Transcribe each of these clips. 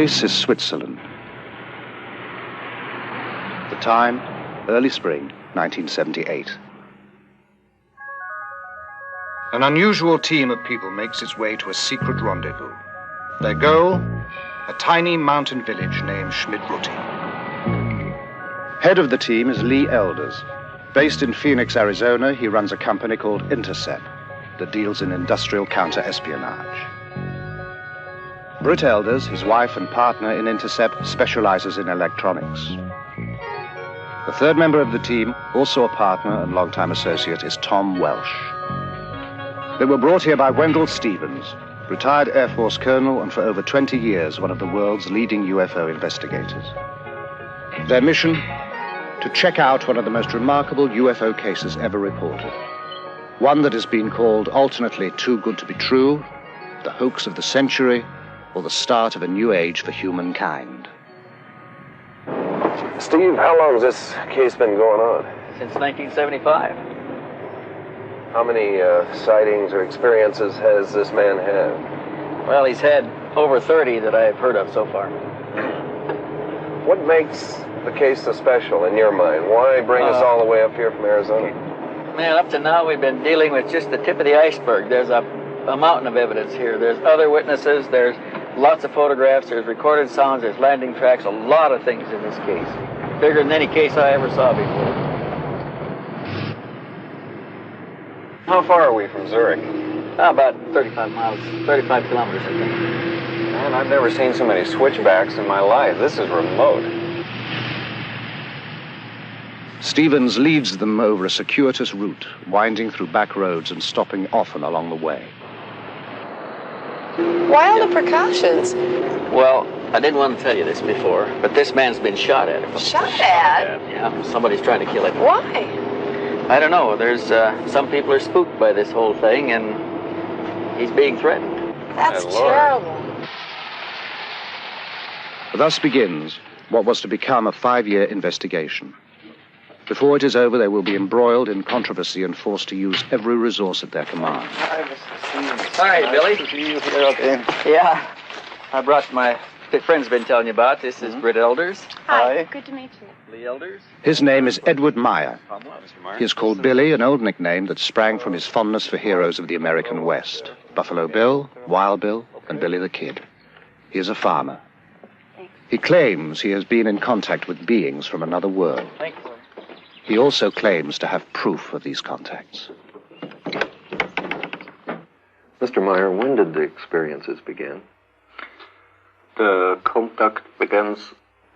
place is Switzerland. The time, early spring, 1978. An unusual team of people makes its way to a secret rendezvous. Their goal, a tiny mountain village named Schmidruti. Head of the team is Lee Elders. Based in Phoenix, Arizona, he runs a company called Intercept that deals in industrial counter-espionage. Britt Elders, his wife and partner in Intercept, specializes in electronics. The third member of the team, also a partner and longtime associate, is Tom Welsh. They were brought here by Wendell Stevens, retired Air Force colonel and for over 20 years one of the world's leading UFO investigators. Their mission? To check out one of the most remarkable UFO cases ever reported. One that has been called alternately too good to be true, the hoax of the century, or the start of a new age for humankind. Steve, how long has this case been going on? Since 1975. How many sightings or experiences has this man had? Well, he's had over 30 that I've heard of so far. What makes the case so special in your mind? Why bring us all the way up here from Arizona? Man, up to now we've been dealing with just the tip of the iceberg. There's a mountain of evidence here. There's other witnesses, there's lots of photographs, there's recorded sounds, there's landing tracks, a lot of things in this case. Bigger than any case I ever saw before. How far are we from Zurich? About 35 miles, 35 kilometers, I think. Man, I've never seen so many switchbacks in my life. This is remote. Stevens leads them over a circuitous route, winding through back roads and stopping often along the way. Why all the precautions? Well, I didn't want to tell you this before, but this man's been shot at. Shot at? Yeah, somebody's trying to kill him. Why? I don't know. There's some people are spooked by this whole thing, and he's being threatened. That's terrible. Thus begins what was to become a 5-year investigation. Before it is over, they will be embroiled in controversy and forced to use every resource at their command. Hi, Billy. Nice to see you here again. Yeah. I brought my friend's been telling you about. This is Britt Elders. Hi. Good to meet you. Lee Elders. His name is Edward Meyer. He is called Billy, an old nickname that sprang from his fondness for heroes of the American West. Buffalo Bill, Wild Bill, and Billy the Kid. He is a farmer. He claims he has been in contact with beings from another world. Thank you. He also claims to have proof of these contacts. Mr. Meyer, when did the experiences begin? The contact begins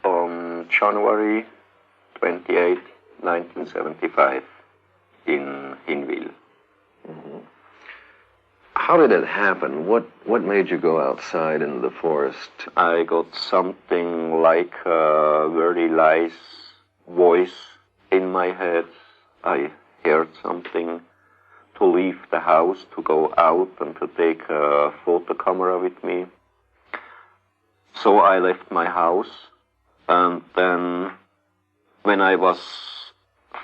on January 28, 1975 in Hinwil. Mm-hmm. How did it happen? What made you go outside into the forest? I got something like a very nice voice in my head. I heard something to leave the house, to go out and to take a photo camera with me. So I left my house, and then when I was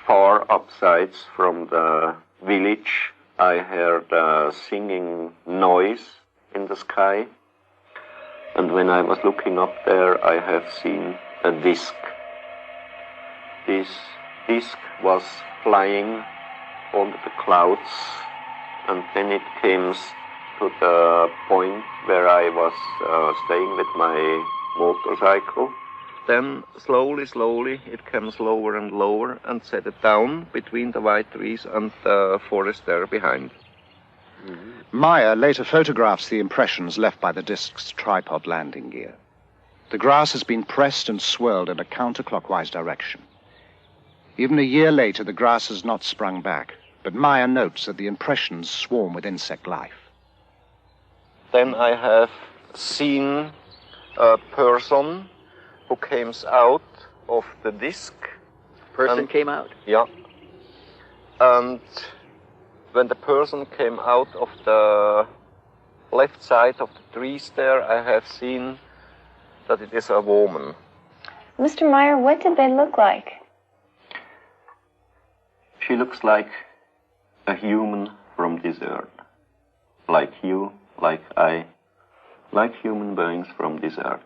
far upside from the village, I heard a singing noise in the sky. And when I was looking up there, I have seen a disc. This disc was flying over the clouds, and then it came to the point where I was staying with my motorcycle. Then slowly it came lower and lower and set it down between the white trees and the forest there behind. Mm-hmm. Meyer later photographs the impressions left by the disc's tripod landing gear. The grass has been pressed and swirled in a counterclockwise direction. Even a year later, the grass has not sprung back, but Meyer notes that the impressions swarm with insect life. Then I have seen a person who came out of the disc. Person came out? Yeah. And when the person came out of the left side of the trees there, I have seen that it is a woman. Mr. Meyer, what did they look like? She looks like a human from this earth. Like you, like I, like human beings from this earth.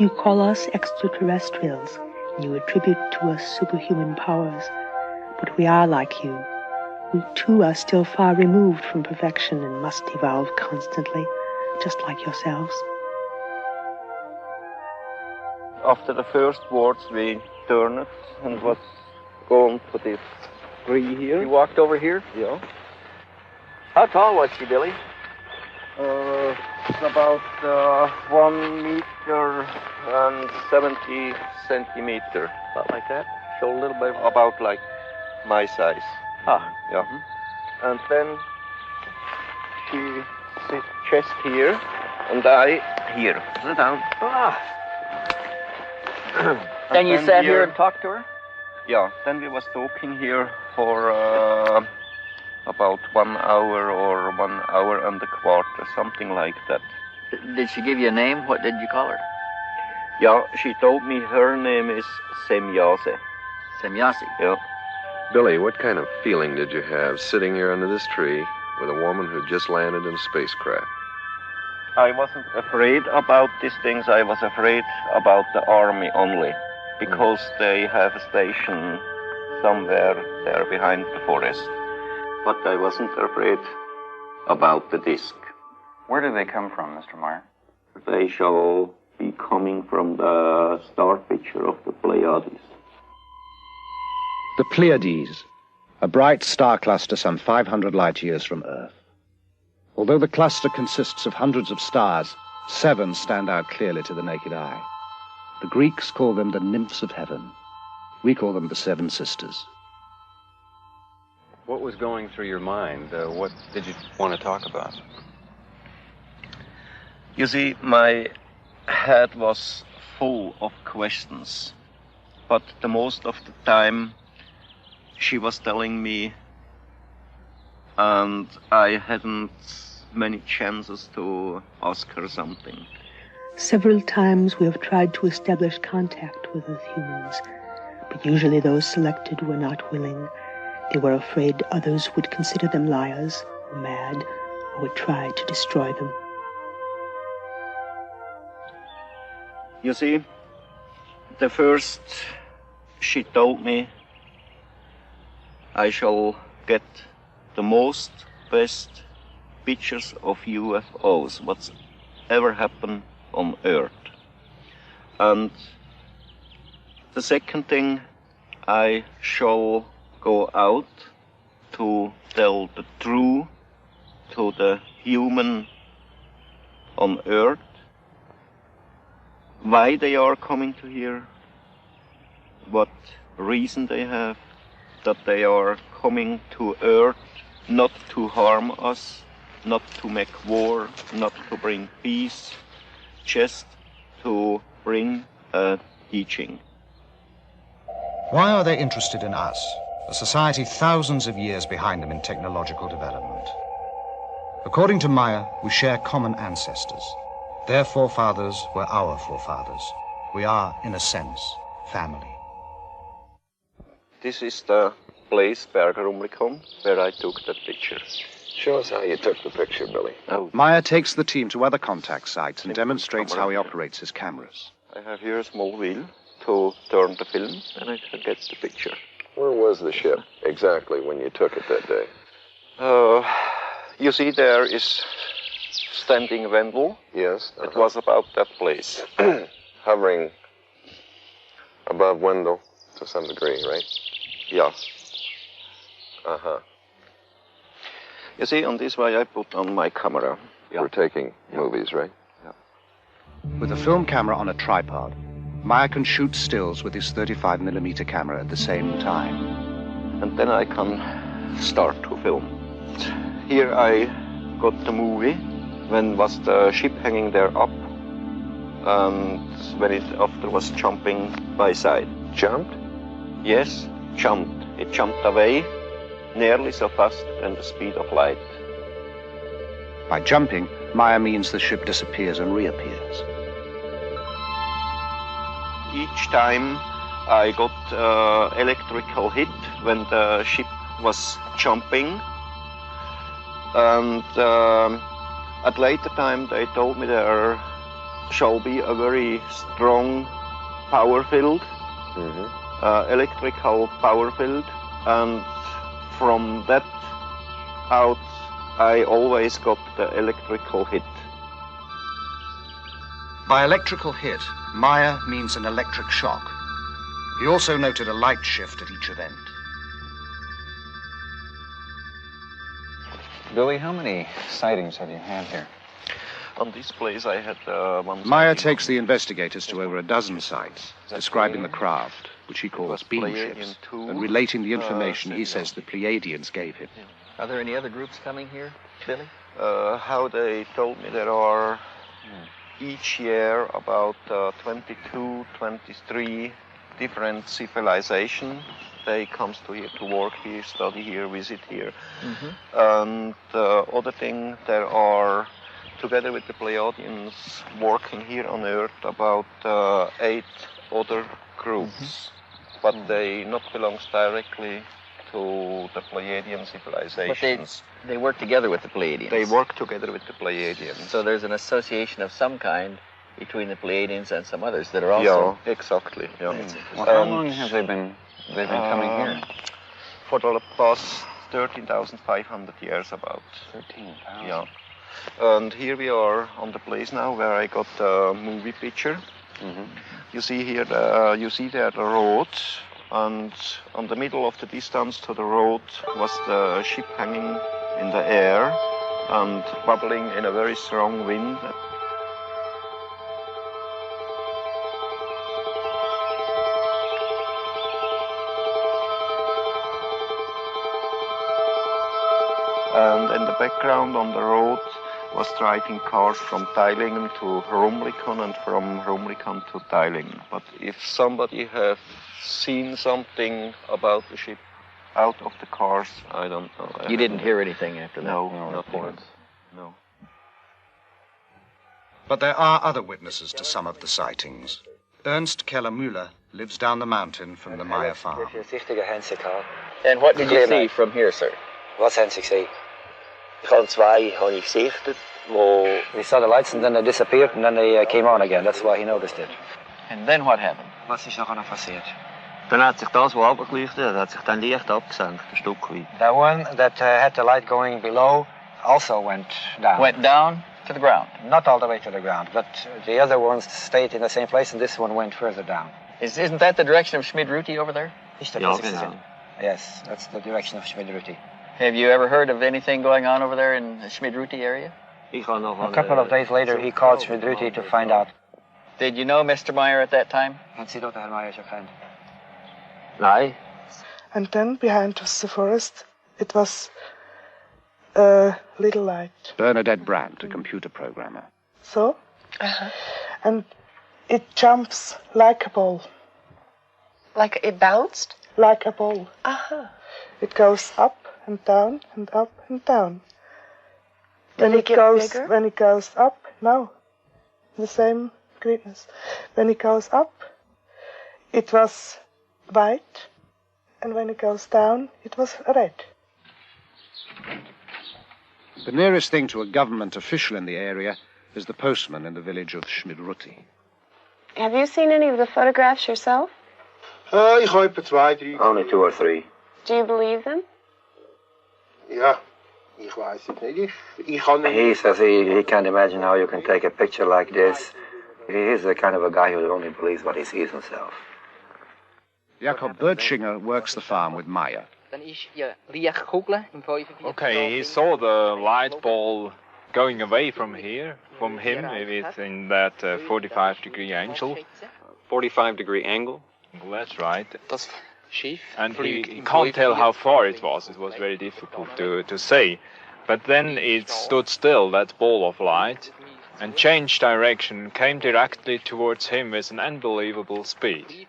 You call us extraterrestrials, and you attribute to us superhuman powers. But we are like you. We too are still far removed from perfection and must evolve constantly, just like yourselves. After the first words, we turned and was going to this tree here. You walked over here? Yeah. How tall was she, Billy? It's about 1 meter and 70 centimeter. About like that? Show a little bit. About like my size. Ah. Yeah. And then she sits chest here and I here. Sit down. Ah. Then you sat here and talked to her? Yeah. Then we was talking here for about 1 hour or 1 hour and a quarter, something like that. Did she give you a name? What did you call her? Yeah, she told me her name is Semyase. Semyase. Yeah. Billy, what kind of feeling did you have sitting here under this tree with a woman who just landed in a spacecraft? I wasn't afraid about these things. I was afraid about the army only, because they have a station somewhere there behind the forest. But I wasn't afraid about the disc. Where do they come from, Mr. Meyer? They shall be coming from the star picture of the Pleiades. The Pleiades, a bright star cluster some 500 light-years from Earth. Although the cluster consists of hundreds of stars, 7 stand out clearly to the naked eye. The Greeks call them the nymphs of heaven. We call them the 7 sisters. What was going through your mind? What did you want to talk about? You see, my head was full of questions, but the most of the time she was telling me, and I hadn't many chances to ask her something. Several times we have tried to establish contact with Earth humans, but usually those selected were not willing. They were afraid others would consider them liars or mad, or would try to destroy them. You see, the first she told me I shall get the most best pictures of UFOs, what's ever happened on Earth. And the second thing, I shall go out to tell the truth to the human on Earth, why they are coming to here, what reason they have, that they are coming to Earth not to harm us, not to make war, not to bring peace, just to bring a teaching. Why are they interested in us, a society thousands of years behind them in technological development? According to Maya, we share common ancestors. Their forefathers were our forefathers. We are, in a sense, family. This is the place, Bergerumlikon, where I took that picture. Show us how you took the picture, Billy. Oh. Maya takes the team to other contact sites and demonstrates how he operates his cameras. I have here a small wheel to turn the film, and I can get the picture. Where was the ship exactly when you took it that day? You see there is standing Wendell. Yes. It was about that place. Hovering above Wendell to some degree, right? Yeah. Uh-huh. You see, on this way I put on my camera. For taking movies, right? Yeah. With a film camera on a tripod, Maya can shoot stills with his 35mm camera at the same time. And then I can start to film. Here I got the movie when was the ship hanging there up, and when it after was jumping by side. Jumped? Yes, jumped. It jumped away nearly so fast than the speed of light. By jumping, Maya means the ship disappears and reappears. Each time I got electrical hit when the ship was jumping, and at later time they told me there shall be a very strong power field, electrical power field, and from that out I always got the electrical hit. By electrical hit, Meyer means an electric shock. He also noted a light shift at each event. Billy, how many sightings have you had here? On this place I had one... Meyer takes the investigators to over a dozen sites, describing the craft, which he calls beam ships, and relating the information he says the Pleiadians gave him. Are there any other groups coming here, Billy? How they told me there are each year about 22, 23 different civilizations. They come to here to work here, study here, visit here. And the other thing, there are, together with the Pleiadians, working here on Earth about 8 other groups. But they not belongs directly to the Pleiadian civilizations. But they work together with the Pleiadians. They work together with the Pleiadians. So there's an association of some kind between the Pleiadians and some others that are also... Yeah, exactly. Yeah. Well, how long have they been coming here? For the past 13,500 years about. 13,000? Yeah. And here we are on the place now where I got the movie picture. You see here, you see there the road, and on the middle of the distance to the road was the ship hanging in the air and bubbling in a very strong wind. And in the background on the road was driving cars from Teilingen to Rumlikon and from Rumlikon to Teilingen. But if somebody have seen something about the ship out of the cars, I don't know. You didn't hear anything after that? No, nothing. No. But there are other witnesses to some of the sightings. Ernst Keller-Müller lives down the mountain from the Meyer farm. And what did you see from here, sir? Wat zijn ze gezien? Ik had twee gesichtet, we saw the lights and then they disappeared and then they came on again. That's why he noticed it. And then what happened? Was is nog aan passiert? Dann hat sich das, was abgeleuchtet hat, sich dann leicht abgesenkt, ein Stück weit. That one that had the light going below also went down. Went down to the ground? Not all the way to the ground, but the other ones stayed in the same place and this one went further down. Isn't that the direction of Schmid-Ruti over there? Ja, genau. Yes, that's the direction of Schmid-Ruti. Have you ever heard of anything going on over there in the Schmid-Ruti area? A couple of days later, he called Schmid-Ruti to find out. Did you know Mr. Meyer at that time? And see that Meyer is your friend. Nein. And then behind us the forest, it was a little light. Bernadette Brandt, a computer programmer. So? And it jumps like a ball. Like it bounced? Like a ball. It goes up and down and up and down. Did it get bigger? When it goes up, no, the same greenness. When it goes up, it was white, and when it goes down, it was red. The nearest thing to a government official in the area is the postman in the village of Schmid-Ruti. Have you seen any of the photographs yourself? Only 2 or 3. Do you believe them? He says he can't imagine how you can take a picture like this. He is the kind of a guy who only believes what he sees himself. Jakob Bertschinger works the farm with Meyer. Okay, he saw the light ball going away from here, from him, within that 45-degree angle. 45-degree angle? Well, that's right. And he can't tell how far it was. It was very difficult to say. But then it stood still, that ball of light, and changed direction, came directly towards him with an unbelievable speed.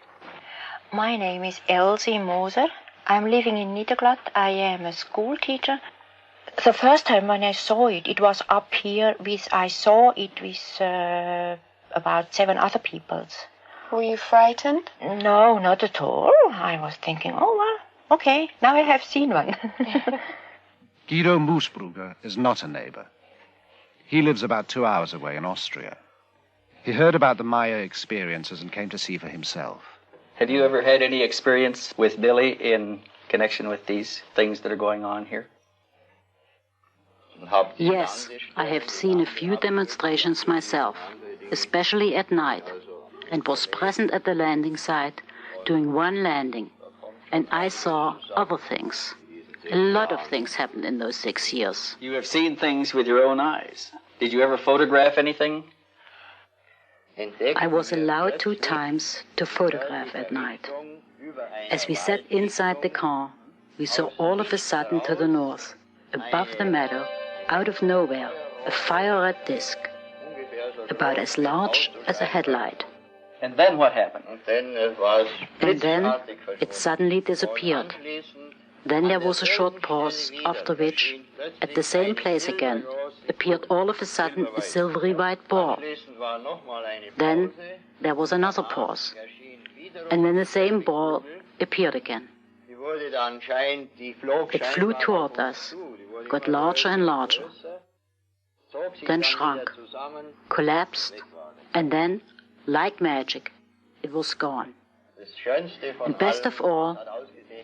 My name is Elsie Moser. I'm living in Niederglatt. I am a school teacher. The first time when I saw it, it was up here. I saw it with about 7 other people. Were you frightened? No, not at all. I was thinking, oh, well, okay, now I have seen one. Guido Moosbrugger is not a neighbor. He lives about 2 hours away in Austria. He heard about the Maya experiences and came to see for himself. Had you ever had any experience with Billy in connection with these things that are going on here? Yes, I have seen a few demonstrations myself, especially at night, and was present at the landing site during one landing, and I saw other things. A lot of things happened in those 6 years. You have seen things with your own eyes. Did you ever photograph anything? I was allowed 2 times to photograph at night. As we sat inside the car, we saw all of a sudden to the north, above the meadow, out of nowhere, a fire-red disc, about as large as a headlight. And then what happened? And then it suddenly disappeared. Then there was a short pause, after which, at the same place again, appeared all of a sudden a silvery white ball. Then there was another pause, and then the same ball appeared again. It flew toward us, got larger and larger, then shrunk, collapsed, and then, like magic, it was gone. And best of all,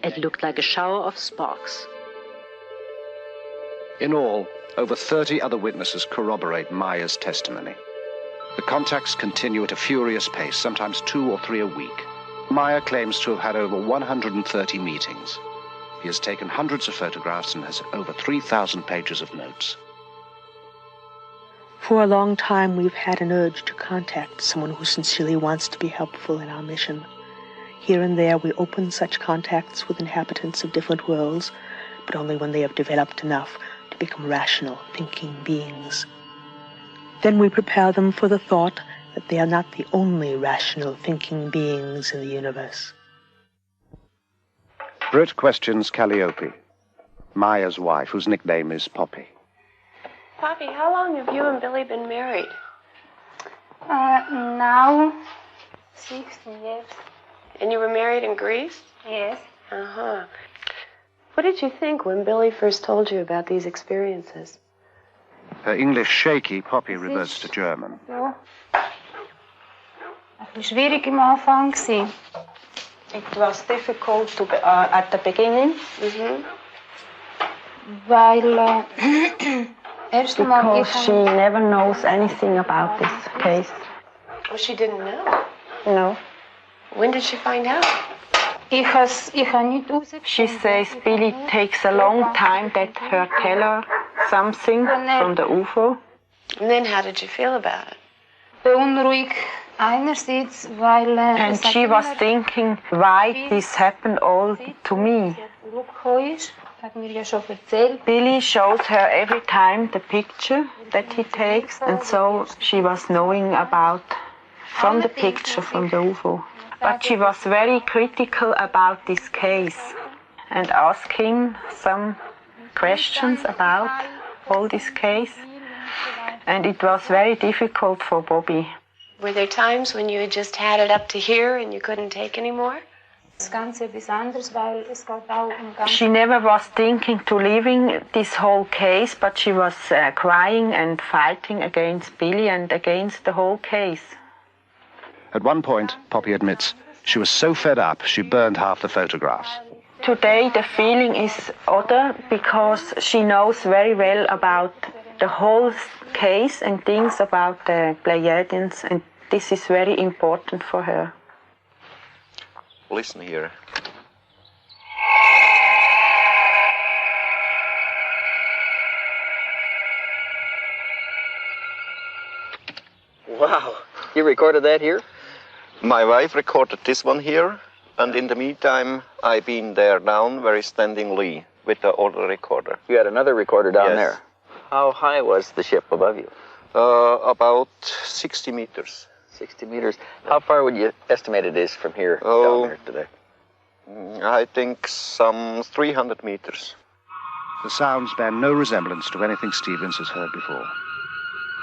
it looked like a shower of sparks. In all, over 30 other witnesses corroborate Maya's testimony. The contacts continue at a furious pace, sometimes 2 or 3 a week. Maya claims to have had over 130 meetings. He has taken hundreds of photographs and has over 3,000 pages of notes. For a long time, we've had an urge to contact someone who sincerely wants to be helpful in our mission. Here and there, we open such contacts with inhabitants of different worlds, but only when they have developed enough to become rational, thinking beings. Then we prepare them for the thought that they are not the only rational, thinking beings in the universe. Britt questions Calliope, Maya's wife, whose nickname is Poppy. Poppy, how long have you and Billy been married? Now, 16 years. And you were married in Greece? Yes. Uh-huh. What did you think when Billy first told you about these experiences? Her English shaky, Poppy reverts to German. Ja. Ein bisschen schwierig am Anfang gewesen. It was difficult at the beginning. Weil because she never knows anything about this case. Oh, she didn't know? No. When did she find out? She says Billy takes a long time that her tell her something from the UFO. And then how did you feel about it? Beunruhigt einerseits, weil and she was thinking why this happened all to me. Billy shows her every time the picture that he takes, and so she was knowing about from the picture from the UFO. But she was very critical about this case and asked him some questions about all this case, and it was very difficult for Bobby. Were there times when you had just had it up to here and you couldn't take any more? She never was thinking to leaving this whole case, but she was crying and fighting against Billy and against the whole case. At one point, Poppy admits, she was so fed up she burned half the photographs. Today the feeling is other because she knows very well about the whole case and things about the Pleiadians, and this is very important for her. Listen here. Wow, you recorded that here? My wife recorded this one here, and in the meantime, I've been there down where he's standing Lee with the other recorder. You had another recorder down Yes. there. How high was the ship above you? About 60 meters. 60 meters. How far would you estimate it is from here down there today? I think some 300 meters. The sounds bear no resemblance to anything Stevens has heard before.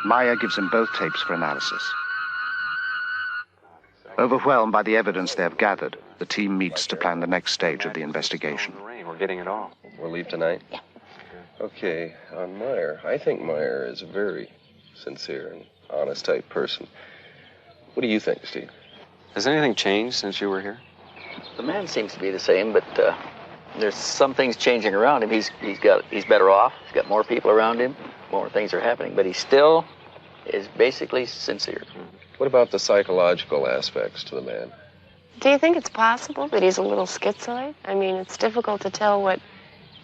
Maya gives him both tapes for analysis. Overwhelmed by the evidence they have gathered, the team meets to plan the next stage of the investigation. We're getting it all. We'll leave tonight? Yeah. Okay, on Meyer. I think Meyer is a very sincere and honest type person. What do you think, Steve? Has anything changed since you were here? The man seems to be the same, but there's some things changing around him. He's better off. He's got more people around him. More things are happening, but he still is basically sincere. What about the psychological aspects to the man? Do you think it's possible that he's a little schizoid? I mean, it's difficult to tell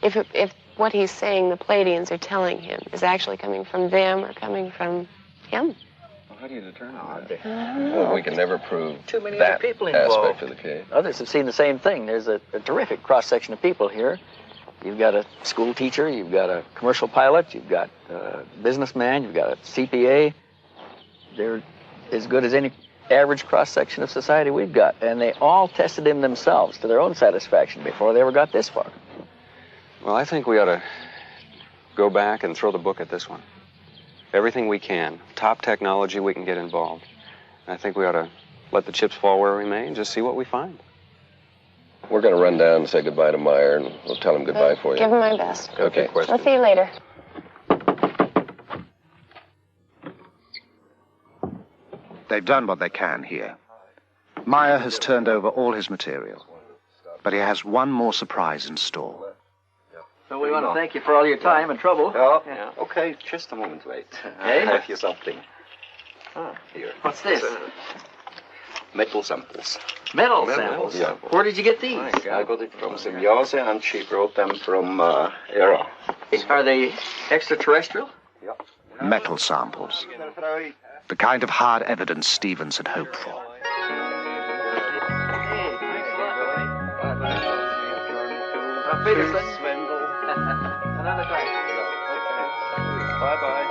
if what he's saying the Pleiadians are telling him is actually coming from them or coming from him. Well, how do you determine that? Well, we can never prove Too many that other people involved. aspect of the case. Others have seen the same thing. There's a terrific cross-section of people here. You've got a school teacher, you've got a commercial pilot, you've got a businessman, you've got a CPA. They're as good as any average cross-section of society we've got. And they all tested him themselves to their own satisfaction before they ever got this far. Well, I think we ought to go back and throw the book at this one. Everything we can, top technology we can get involved. I think we ought to let the chips fall where we may and just see what we find. We're going to run down and say goodbye to Meyer, and we'll tell him goodbye for you. Give him my best. Okay. I'll see you later. They've done what they can here. Meyer has turned over all his material, but he has one more surprise in store. So we want to thank you for all your time and trouble. Oh, yeah. Okay, just a moment, wait. I have here something. Oh. Here. What's this? Metal samples. Metal samples? Yeah. Where did you get these? I got it from Symbiose, and she brought them from Era. Are they extraterrestrial? Yeah. Metal samples. The kind of hard evidence Stevens had hoped for. Bye-bye.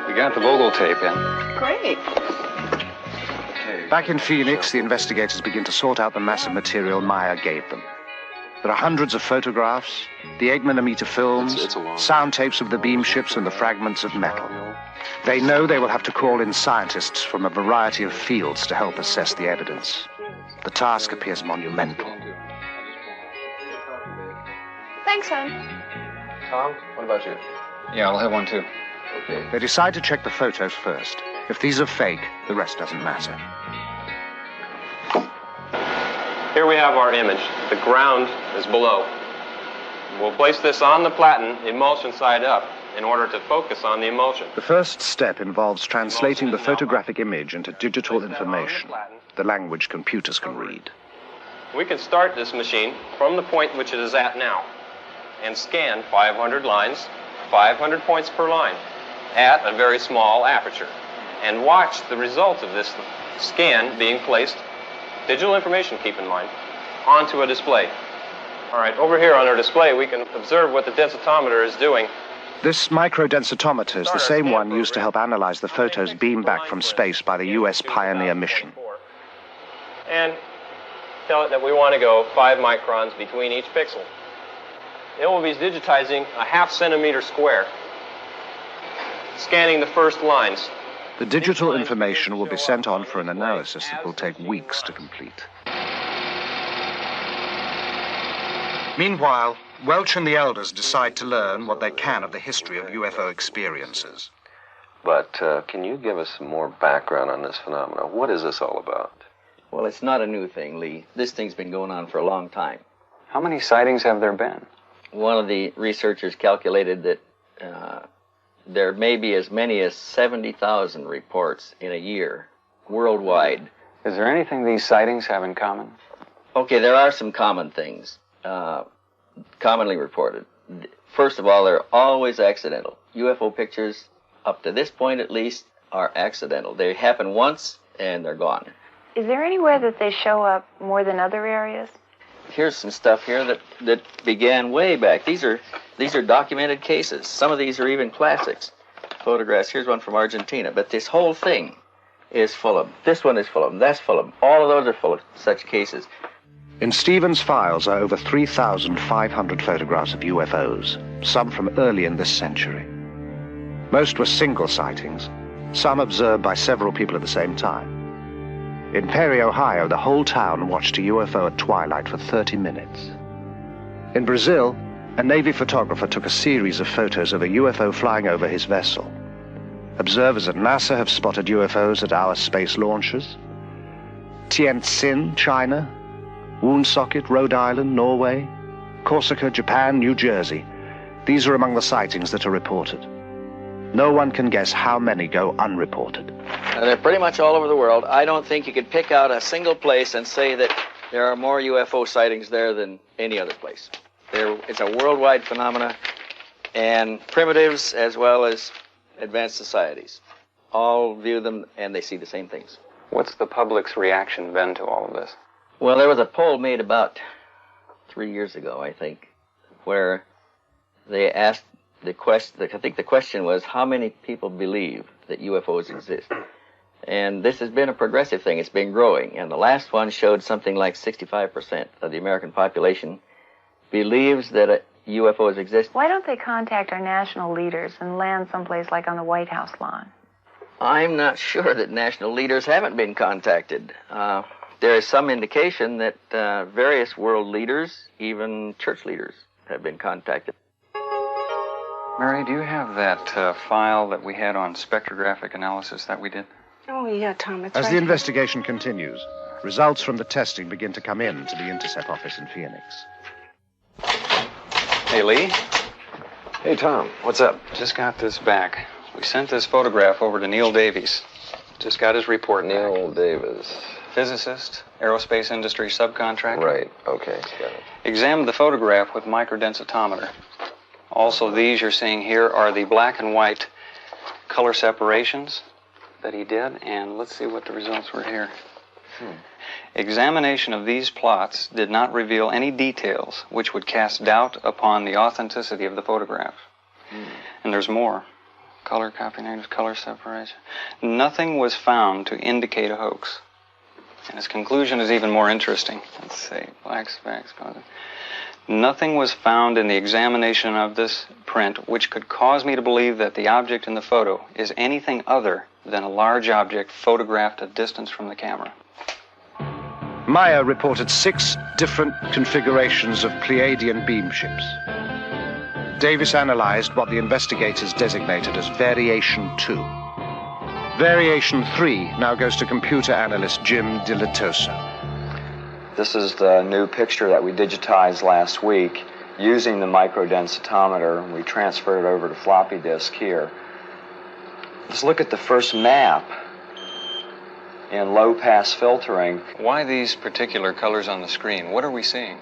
We got the Vogel tape in. Great. Back in Phoenix, the investigators begin to sort out the massive material Meyer gave them. There are hundreds of photographs, the 8mm films, sound tapes of the beam ships and the fragments of metal. They know they will have to call in scientists from a variety of fields to help assess the evidence. The task appears monumental. Thanks, hon. Tom, what about you? Yeah, I'll have one too. Okay. They decide to check the photos first. If these are fake, the rest doesn't matter. Here we have our image. The ground is below. We'll place this on the platen, emulsion side up, in order to focus on the emulsion. The first step involves translating the photographic image into digital information, the language computers can read. We can start this machine from the point which it is at now and scan 500 lines, 500 points per line, at a very small aperture, and watch the result of this scan being placed, digital information, keep in mind, onto a display. All right, over here on our display, we can observe what the densitometer is doing. This microdensitometer is the same one used to help analyze the photos beamed back from space by the U.S. Pioneer mission. And tell it that we want to go 5 microns between each pixel. It will be digitizing a ½ centimeter square, scanning the first lines. The digital information will be sent on for an analysis that will take weeks to complete. Meanwhile, Welch and the elders decide to learn what they can of the history of UFO experiences. But can you give us some more background on this phenomenon? What is this all about? Well, it's not a new thing, Lee. This thing's been going on for a long time. How many sightings have there been? One of the researchers calculated that there may be as many as 70,000 reports in a year, worldwide. Is there anything these sightings have in common? Okay, there are some common things, commonly reported. First of all, they're always accidental. UFO pictures, up to this point at least, are accidental. They happen once, and they're gone. Is there anywhere that they show up more than other areas? Here's some stuff here that began way back. These are documented cases. Some of these are even classics. Photographs. Here's one from Argentina. But this whole thing is full of them. This one is full of them. That's full of them. All of those are full of such cases. In Stevens' files are over 3,500 photographs of UFOs, some from early in this century. Most were single sightings, some observed by several people at the same time. In Perry, Ohio, the whole town watched a UFO at twilight for 30 minutes. In Brazil, a Navy photographer took a series of photos of a UFO flying over his vessel. Observers at NASA have spotted UFOs at our space launches. Tientsin, China. Woonsocket, Rhode Island, Norway. Corsica, Japan, New Jersey. These are among the sightings that are reported. No one can guess how many go unreported. They're pretty much all over the world. I don't think you could pick out a single place and say that there are more UFO sightings there than any other place. It's a worldwide phenomena, and primitives as well as advanced societies all view them and they see the same things. What's the public's reaction been to all of this? Well, there was a poll made about 3 years ago, I think, where they asked the question, I think the question was, how many people believe that UFOs exist? And this has been a progressive thing. It's been growing. And the last one showed something like 65% of the American population believes that UFOs exist. Why don't they contact our national leaders and land someplace like on the White House lawn? I'm not sure that national leaders haven't been contacted. There is some indication that various world leaders, even church leaders, have been contacted. Mary, do you have that file that we had on spectrographic analysis that we did? Oh, yeah, Tom, it's As right the investigation continues, results from the testing begin to come in to the Intercept office in Phoenix. Hey, Lee. Hey, Tom, what's up? Just got this back. We sent this photograph over to Neil Davies. Just got his report back. Neil Davis. Physicist, aerospace industry subcontractor. Right, okay, got it. Examined the photograph with microdensitometer. Also, these you're seeing here are the black and white color separations that he did, and let's see what the results were here. Examination of these plots did not reveal any details which would cast doubt upon the authenticity of the photograph. And there's more. Color copy negatives, color separation. Nothing was found to indicate a hoax. And his conclusion is even more interesting. Let's see, black specks. Nothing was found in the examination of this print which could cause me to believe that the object in the photo is anything other than a large object photographed a distance from the camera. Meyer reported 6 different configurations of Pleiadian beam ships. Davis analyzed what the investigators designated as Variation 2. Variation 3 now goes to computer analyst Jim Dilatoso. This is the new picture that we digitized last week using the microdensitometer. We transferred it over to floppy disk here. Let's look at the first map in low-pass filtering. Why these particular colors on the screen? What are we seeing?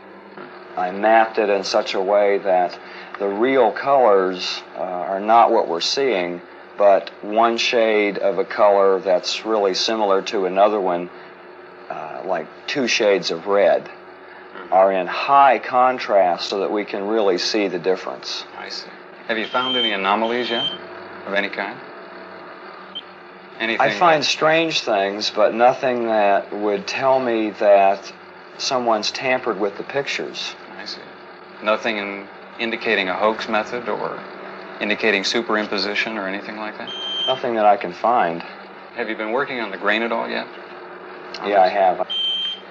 I mapped it in such a way that the real colors are not what we're seeing, but one shade of a color that's really similar to another one, like 2 shades of red, are in high contrast so that we can really see the difference. I see. Have you found any anomalies yet of any kind? Anything I find strange things, but nothing that would tell me that someone's tampered with the pictures. I see. Nothing indicating a hoax method or indicating superimposition or anything like that? Nothing that I can find. Have you been working on the grain at all yet? Yeah, I have.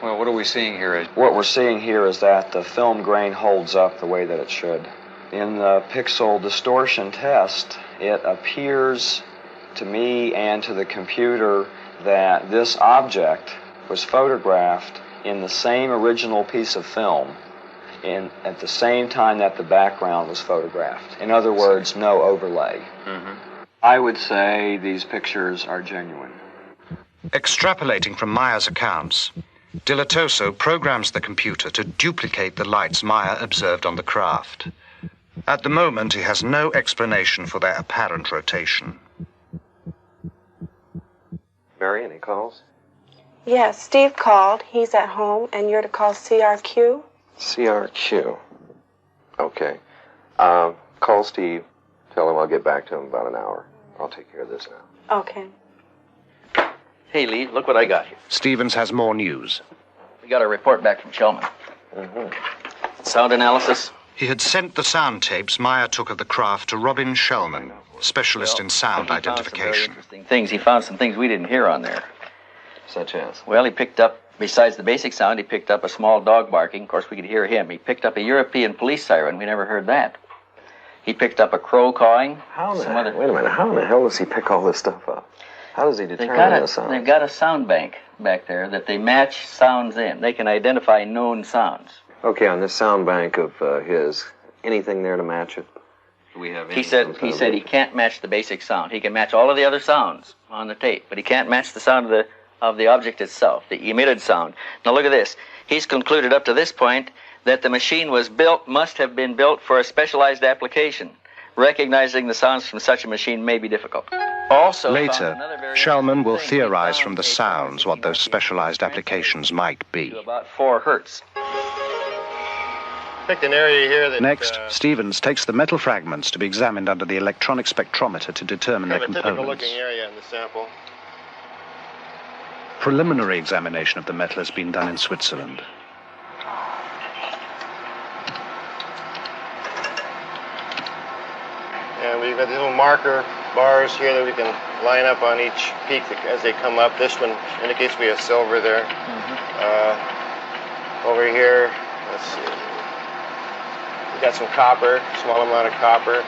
Well, what are we seeing here? What we're seeing here is that the film grain holds up the way that it should. In the pixel distortion test, it appears to me and to the computer that this object was photographed in the same original piece of film at the same time that the background was photographed. In other words, no overlay. I would say these pictures are genuine. Extrapolating from Meyer's accounts, Dilatoso programs the computer to duplicate the lights Meyer observed on the craft. At the moment, he has no explanation for their apparent rotation. Mary, any calls? Yes, Steve called. He's at home, and you're to call CRQ. CRQ. Okay. Call Steve. Tell him I'll get back to him in about an hour. I'll take care of this now. Okay. Hey, Lee, look what I got here. Stevens has more news. We got a report back from Shellman. Sound analysis. He had sent the sound tapes Meyer took of the craft to Robin Shellman, specialist in sound identification. Interesting things. He found some things we didn't hear on there. Such as? Well, he picked up, besides the basic sound, he picked up a small dog barking. Of course, we could hear him. He picked up a European police siren. We never heard that. He picked up a crow cawing. Wait a minute, how in the hell does he pick all this stuff up? How does he determine the sounds? They've got a sound bank back there that they match sounds in. They can identify known sounds. Okay, on this sound bank of his, anything there to match it? He said he can't match the basic sound. He can match all of the other sounds on the tape, but he can't match the sound of the object itself, the emitted sound. Now look at this. He's concluded up to this point that the machine must have been built for a specialized application. Recognizing the sounds from such a machine may be difficult. Also, later, Shellman will theorize from the sounds what those specialized applications might be. About 4 hertz. Picked an area here that, next, Stevens takes the metal fragments to be examined under the electronic spectrometer to determine their components. Typical looking area in the sample. Preliminary examination of the metal has been done in Switzerland. And we've got these little marker bars here that we can line up on each peak as they come up. This one indicates we have silver there. Over here, let's see. We got some copper, small amount of copper.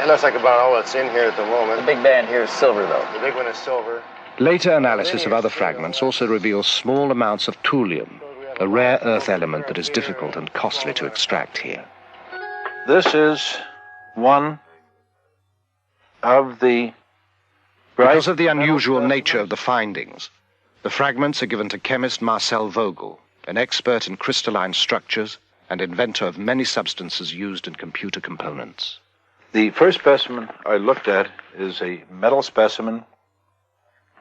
It looks like about all that's in here at the moment. The big band here is silver, though. The big one is silver. Later analysis of other fragments also reveals small amounts of thulium, a rare earth element that is difficult and costly to extract here. This is one of the... Because of the unusual nature of the findings, the fragments are given to chemist Marcel Vogel, an expert in crystalline structures and inventor of many substances used in computer components. The first specimen I looked at is a metal specimen,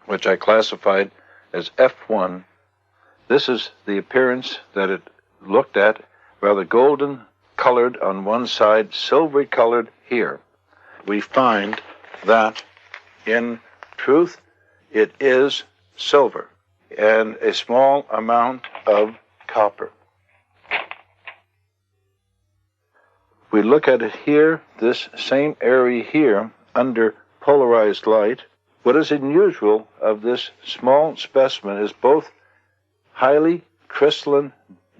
which I classified as F1. This is the appearance that it looked at, rather golden colored on one side, silvery colored here. We find that, in truth, it is silver and a small amount of copper. We look at it here, this same area here, under polarized light. What is unusual of this small specimen is both highly crystalline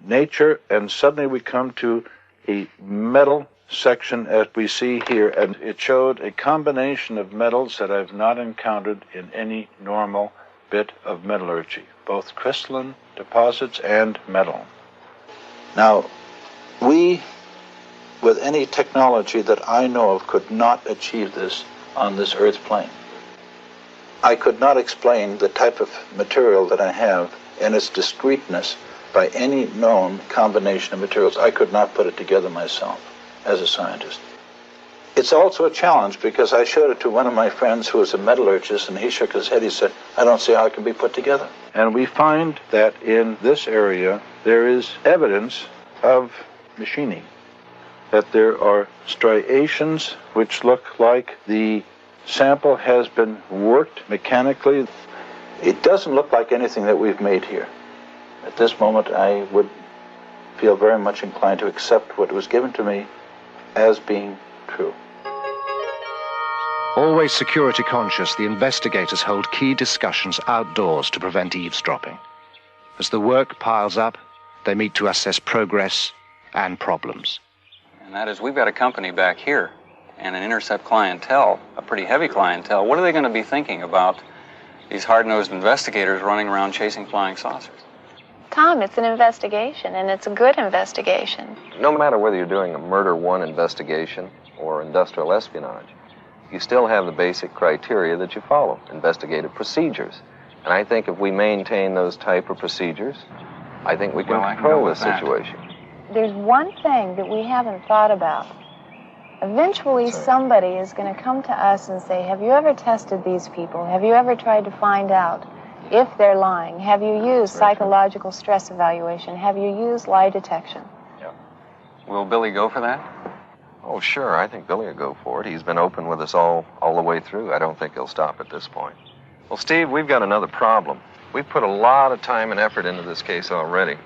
nature, and suddenly we come to a metal section as we see here, and it showed a combination of metals that I've not encountered in any normal bit of metallurgy, both crystalline deposits and metal. Now, we, with any technology that I know of, could not achieve this on this Earth plane. I could not explain the type of material that I have and its discreteness by any known combination of materials. I could not put it together myself as a scientist. It's also a challenge because I showed it to one of my friends who was a metallurgist, and he shook his head. He said, I don't see how it can be put together. And we find that in this area there is evidence of machining, that there are striations which look like the sample has been worked mechanically. It doesn't look like anything that we've made here. At this moment, I would feel very much inclined to accept what was given to me as being true. Always security conscious, the investigators hold key discussions outdoors to prevent eavesdropping. As the work piles up, they meet to assess progress and problems. And that is, we've got a company back here and an intercept clientele, a pretty heavy clientele. What are they going to be thinking about these hard-nosed investigators running around chasing flying saucers? Tom, it's an investigation, and it's a good investigation. No matter whether you're doing a murder one investigation or industrial espionage, you still have the basic criteria that you follow, investigative procedures. And I think if we maintain those type of procedures, I think we can control this situation. There's one thing that we haven't thought about. Eventually, somebody is going to come to us and say, have you ever tested these people? Have you ever tried to find out if they're lying? Have you used psychological stress evaluation? Have you used lie detection? Yeah. Will Billy go for that? Oh, sure. I think Billy will go for it. He's been open with us all the way through. I don't think he'll stop at this point. Well, Steve, we've got another problem. We've put a lot of time and effort into this case already.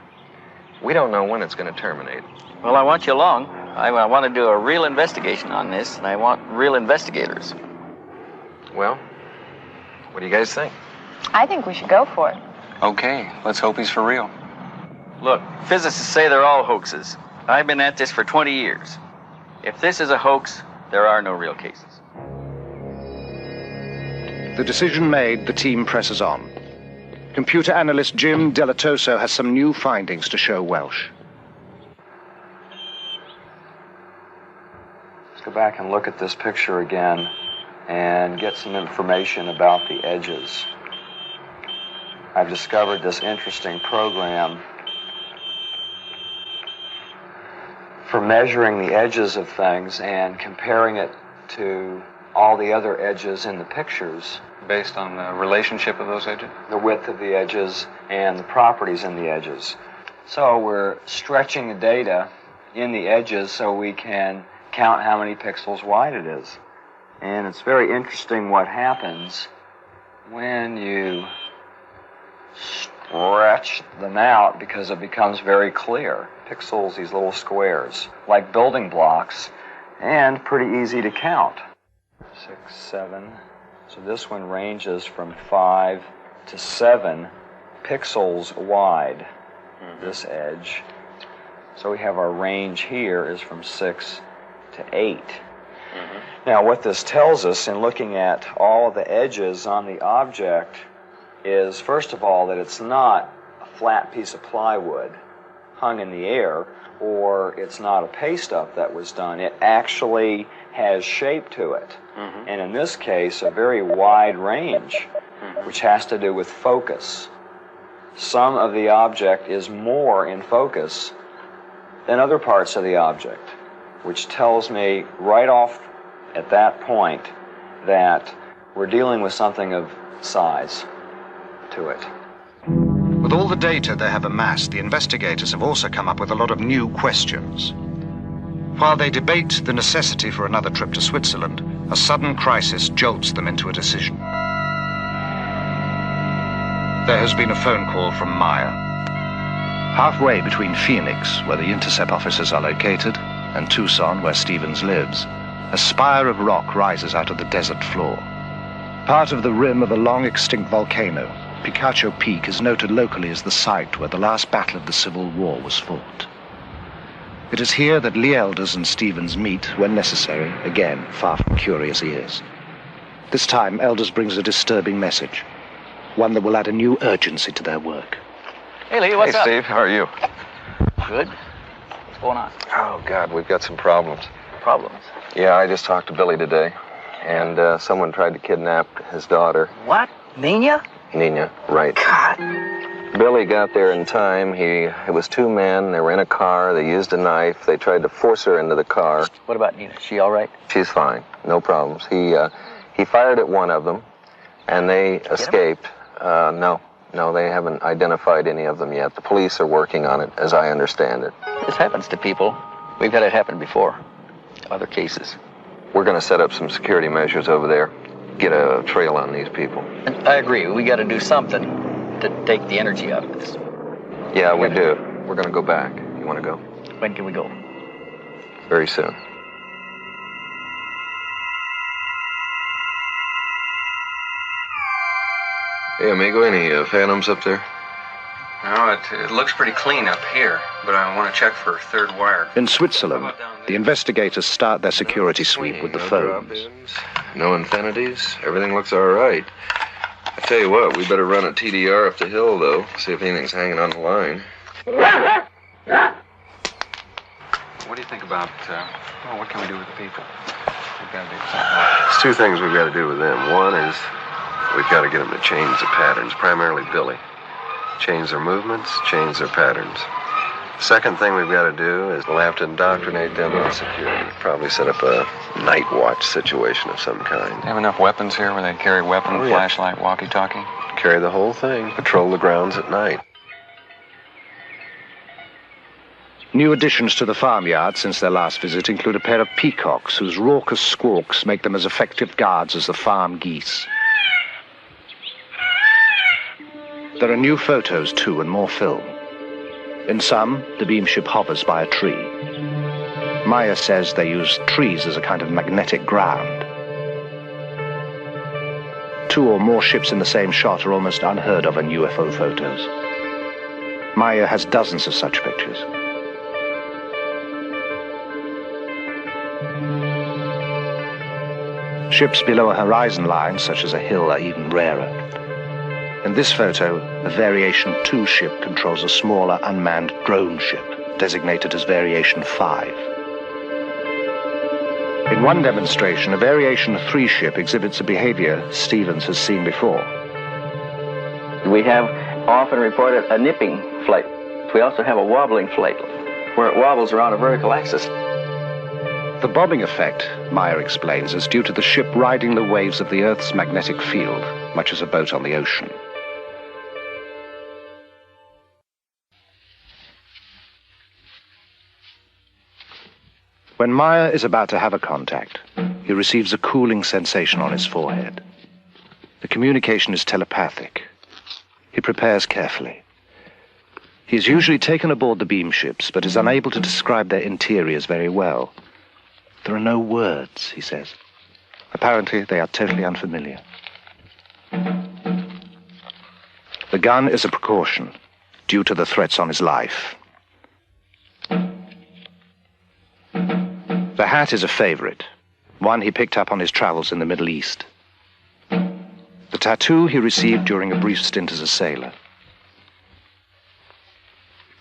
We don't know when it's going to terminate. Well, I want you along. I want to do a real investigation on this, and I want real investigators. Well, what do you guys think? I think we should go for it. Okay, let's hope he's for real. Look, physicists say they're all hoaxes. I've been at this for 20 years. If this is a hoax, there are no real cases. The decision made, the team presses on. Computer analyst Jim Delatoso has some new findings to show Welsh. Let's go back and look at this picture again and get some information about the edges. I've discovered this interesting program for measuring the edges of things and comparing it to all the other edges in the pictures. Based on the relationship of those edges? The width of the edges and the properties in the edges. So we're stretching the data in the edges so we can count how many pixels wide it is. And it's very interesting what happens when you stretch them out, because it becomes very clear. Pixels, these little squares, like building blocks, and pretty easy to count. 6, 7. So this one ranges from 5 to 7 pixels wide, this edge. So we have our range here is from 6 to 8. Now what this tells us in looking at all the edges on the object is, first of all, that it's not a flat piece of plywood hung in the air, or it's not a paste-up that was done. It actually has shape to it. And in this case, a very wide range, which has to do with focus. Some of the object is more in focus than other parts of the object, which tells me right off at that point that we're dealing with something of size to it. With all the data they have amassed, the investigators have also come up with a lot of new questions. While they debate the necessity for another trip to Switzerland, a sudden crisis jolts them into a decision. There has been a phone call from Maya. Halfway between Phoenix, where the intercept offices are located, and Tucson, where Stevens lives, a spire of rock rises out of the desert floor. Part of the rim of a long-extinct volcano, Picacho Peak is noted locally as the site where the last battle of the Civil War was fought. It is here that Lee Elders and Stevens meet when necessary, again, far from curious ears. This time, Elders brings a disturbing message, one that will add a new urgency to their work. Hey, Lee, what's up? Hey, Steve, how are you? Good. What's going on? Oh, God, we've got some problems. Problems? Yeah, I just talked to Billy today, and someone tried to kidnap his daughter. What? Nina? Nina, right. God. Billy got there in time. It was two men. They were in a car. They used a knife. They tried to force her into the car. What about Nina? Is she all right? She's fine. No problems. He fired at one of them, and they escaped. No, they haven't identified any of them yet. The police are working on it, as I understand it. This happens to people. We've had it happen before. Other cases. We're going to set up some security measures over there. Get a trail on these people. I agree. We got to do something to take the energy out of this. Yeah, we do. We're going to go back. You want to go? When can we go? Very soon. Hey, amigo, any phantoms up there? No, it looks pretty clean up here, but I want to check for a third wire. In Switzerland, the investigators start their security sweep with the phones. No infinities? Everything looks all right. I tell you what, we better run a TDR up the hill, though, see if anything's hanging on the line. What do you think about, what can we do with the people? We've got to do something. There's two things we've got to do with them. One is we've got to get them to change the patterns, primarily Billy. Change their movements, change their patterns. Second thing we've got to do is we'll have to indoctrinate them on security. Probably set up a night watch situation of some kind. Do they have enough weapons here where they carry weapon, flashlight, walkie-talkie? Carry the whole thing. Patrol the grounds at night. New additions to the farmyard since their last visit include a pair of peacocks whose raucous squawks make them as effective guards as the farm geese. There are new photos, too, and more film. In some, the beam ship hovers by a tree. Maya says they use trees as a kind of magnetic ground. Two or more ships in the same shot are almost unheard of in UFO photos. Maya has dozens of such pictures. Ships below a horizon line, such as a hill, are even rarer. In this photo, a Variation 2 ship controls a smaller unmanned drone ship, designated as Variation 5. In one demonstration, a Variation 3 ship exhibits a behavior Stevens has seen before. We have often reported a nipping flight. We also have a wobbling flight, where it wobbles around a vertical axis. The bobbing effect, Meyer explains, is due to the ship riding the waves of the Earth's magnetic field, much as a boat on the ocean. When Meyer is about to have a contact, he receives a cooling sensation on his forehead. The communication is telepathic. He prepares carefully. He is usually taken aboard the beam ships, but is unable to describe their interiors very well. There are no words, he says. Apparently, they are totally unfamiliar. The gun is a precaution, due to the threats on his life. The hat is a favorite, one he picked up on his travels in the Middle East. The tattoo he received during a brief stint as a sailor.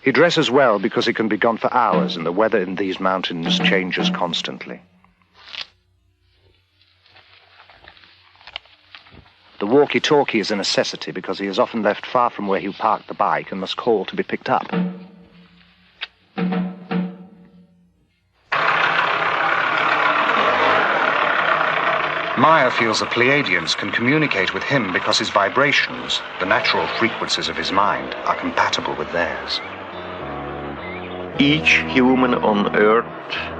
He dresses well because he can be gone for hours and the weather in these mountains changes constantly. The walkie-talkie is a necessity because he is often left far from where he parked the bike and must call to be picked up. Meyer feels the Pleiadians can communicate with him because his vibrations, the natural frequencies of his mind, are compatible with theirs. Each human on Earth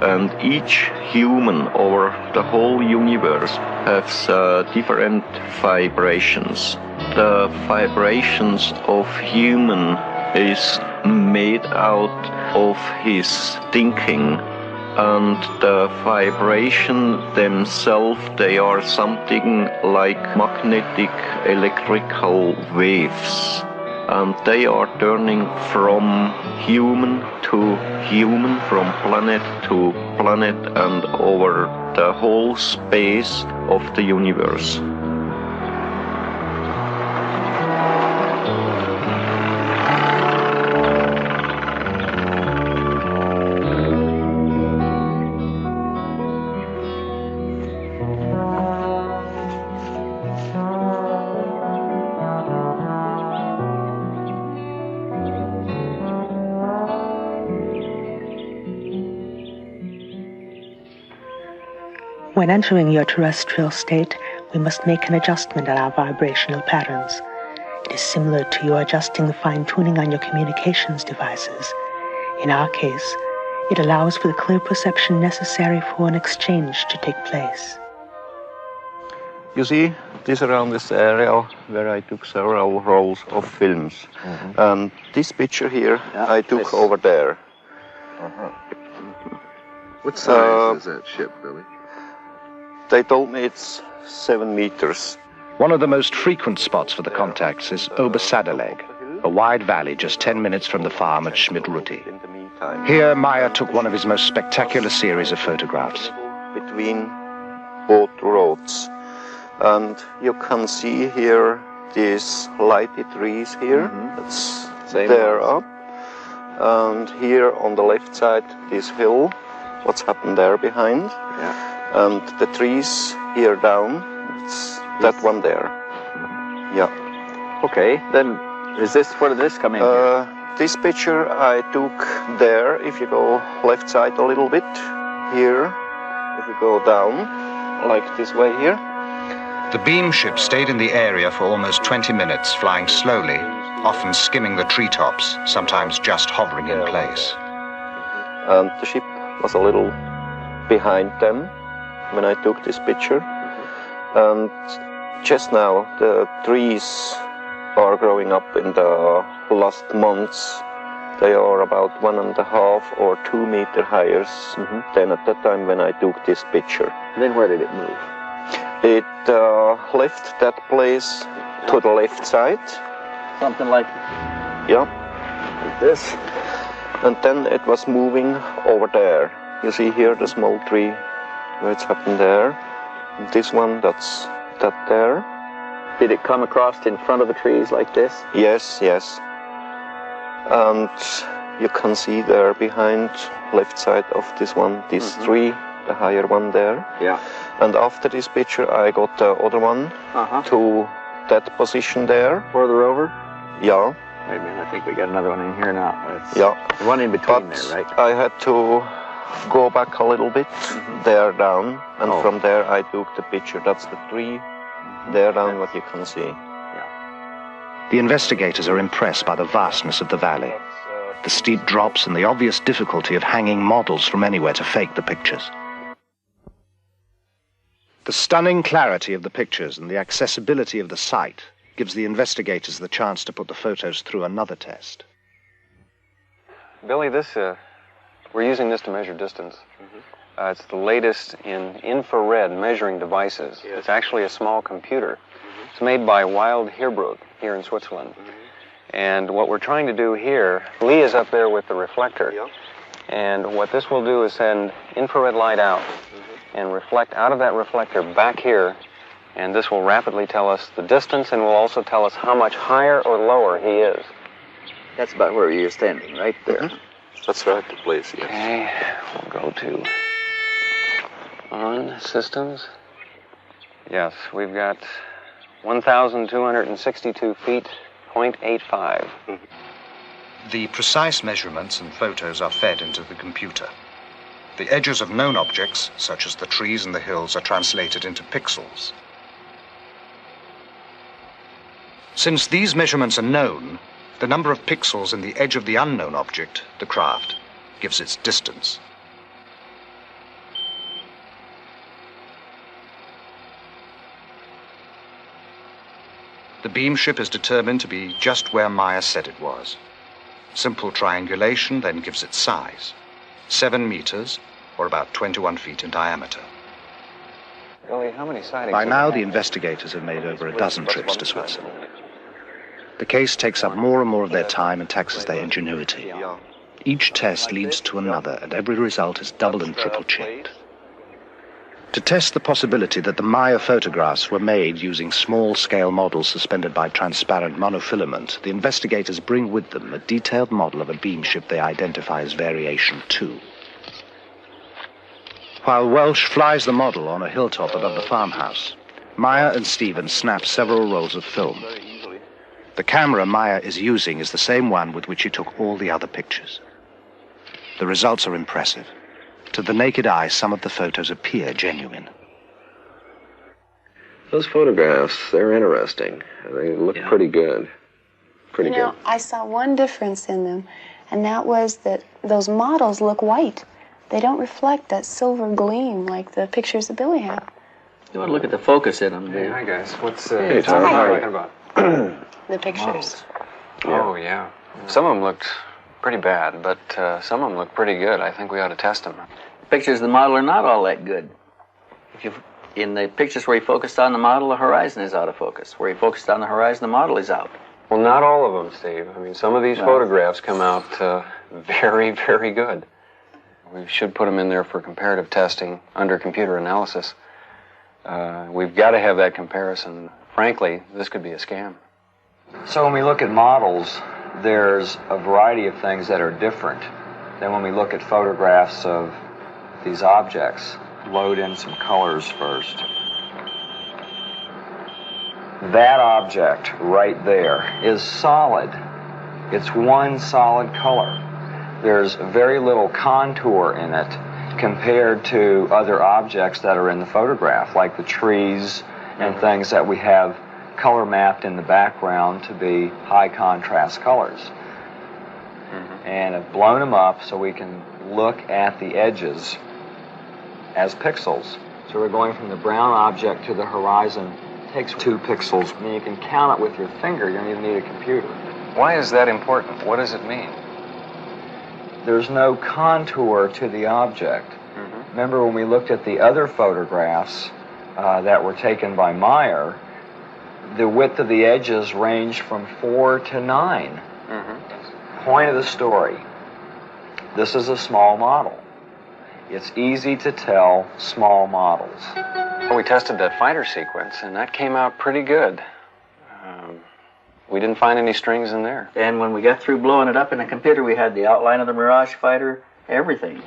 and each human over the whole universe has different vibrations. The vibrations of human is made out of his thinking, and the vibration themselves, they are something like magnetic electrical waves. And they are turning from human to human, from planet to planet, and over the whole space of the universe. When entering your terrestrial state, we must make an adjustment in our vibrational patterns. It is similar to you adjusting the fine-tuning on your communications devices. In our case, it allows for the clear perception necessary for an exchange to take place. You see, this around this area where I took several rolls of films. Mm-hmm. And this picture here, I took over there. Uh-huh. What size is that ship, Billy? They told me it's 7 meters. One of the most frequent spots for the contacts is Obersadeleg, a wide valley just 10 minutes from the farm at Schmidruti. Here, Meyer took one of his most spectacular series of photographs. Between both roads. And you can see here these lighted trees here. That's there up. And here on the left side, this hill. What's happened there behind. Yeah. And the trees here down, it's that one there. Yeah. Okay, then is this, where did this come in here? This picture I took there, if you go left side a little bit, here, if you go down, like this way here. The beam ship stayed in the area for almost 20 minutes, flying slowly, often skimming the treetops, sometimes just hovering in place. And the ship was a little behind them when I took this picture. And just now the trees are growing up in the last months. They are about 1.5 or 2 meters higher than at that time when I took this picture. And then where did it move? It left that place to the left side. Something like this. And then it was moving over there. You see here the small tree where it's happened there. This one, that's that there. Did it come across in front of the trees like this? Yes, yes. And you can see there behind, left side of this one, this tree, the higher one there. Yeah. And after this picture, I got the other one to that position there. Further over? Yeah. Wait a minute, I think we got another one in here now. Yeah. The one in between but there, right? I had to go back a little bit, there down, and from there I took the picture. That's the tree, there down, what you can see. The investigators are impressed by the vastness of the valley, the steep drops and the obvious difficulty of hanging models from anywhere to fake the pictures. The stunning clarity of the pictures and the accessibility of the site gives the investigators the chance to put the photos through another test. Billy, we're using this to measure distance. It's the latest in infrared measuring devices. Yes. It's actually a small computer. It's made by Wild Heerbrugg here in Switzerland. And what we're trying to do here, Lee is up there with the reflector. And what this will do is send infrared light out and reflect out of that reflector back here. And this will rapidly tell us the distance and will also tell us how much higher or lower he is. That's about where you're standing, right there. That's right, the place, yes. Okay, we'll go to on systems. Yes, we've got 1,262 feet, 0.85. The precise measurements and photos are fed into the computer. The edges of known objects, such as the trees and the hills, are translated into pixels. Since these measurements are known, the number of pixels in the edge of the unknown object, the craft, gives its distance. The beam ship is determined to be just where Meyer said it was. Simple triangulation then gives its size, 7 meters, or about 21 feet in diameter. Billy, how many sightings? By now, the investigators have made over a dozen trips to Switzerland. The case takes up more and more of their time and taxes their ingenuity. Each test leads to another, and every result is double and triple checked. To test the possibility that the Meyer photographs were made using small-scale models suspended by transparent monofilament, the investigators bring with them a detailed model of a beam ship they identify as Variation 2. While Welsh flies the model on a hilltop above the farmhouse, Meyer and Stevens snap several rolls of film. The camera Meyer is using is the same one with which he took all the other pictures. The results are impressive. To the naked eye, some of the photos appear genuine. Those photographs, they're interesting. They look pretty good. Pretty good. I saw one difference in them, and that was that those models look white. They don't reflect that silver gleam like the pictures that Billy had. You want to look at the focus in them, Hey, hi guys. What's Hey, Tom, what are you talking about? The pictures. Oh, yeah. Some of them looked pretty bad, but some of them look pretty good. I think we ought to test them. Pictures of the model are not all that good. In the pictures where he focused on the model, the horizon is out of focus. Where he focused on the horizon, the model is out. Well, not all of them, Steve. I mean, some of these photographs come out very, very good. We should put them in there for comparative testing under computer analysis. We've got to have that comparison. Frankly, this could be a scam. So when we look at models, there's a variety of things that are different than when we look at photographs of these objects. Load in some colors first. That object right there is solid. It's one solid color. There's very little contour in it compared to other objects that are in the photograph, like the trees and things that we have color mapped in the background to be high contrast colors. And I've blown them up so we can look at the edges as pixels. So we're going from the brown object to the horizon. It takes 2 pixels. I mean, you can count it with your finger. You don't even need a computer. Why is that important? What does it mean? There's no contour to the object. Remember when we looked at the other photographs that were taken by Meyer, the width of the edges ranged from 4 to 9. Point of the story. This is a small model. It's easy to tell small models. We tested that fighter sequence, and that came out pretty good. We didn't find any strings in there. And when we got through blowing it up in the computer, we had the outline of the Mirage fighter, everything.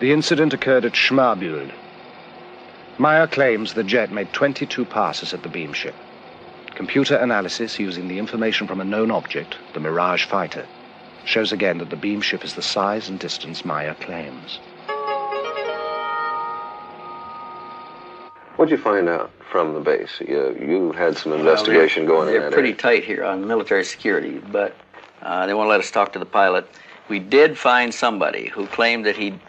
The incident occurred at Schmarbühl. Meyer claims the jet made 22 passes at the beam ship. Computer analysis using the information from a known object, the Mirage fighter, shows again that the beam ship is the size and distance Meyer claims. What'd you find out from the base? You had some investigation going in that They're pretty area. tight here on military security, but they won't let us talk to the pilot. We did find somebody who claimed that he'd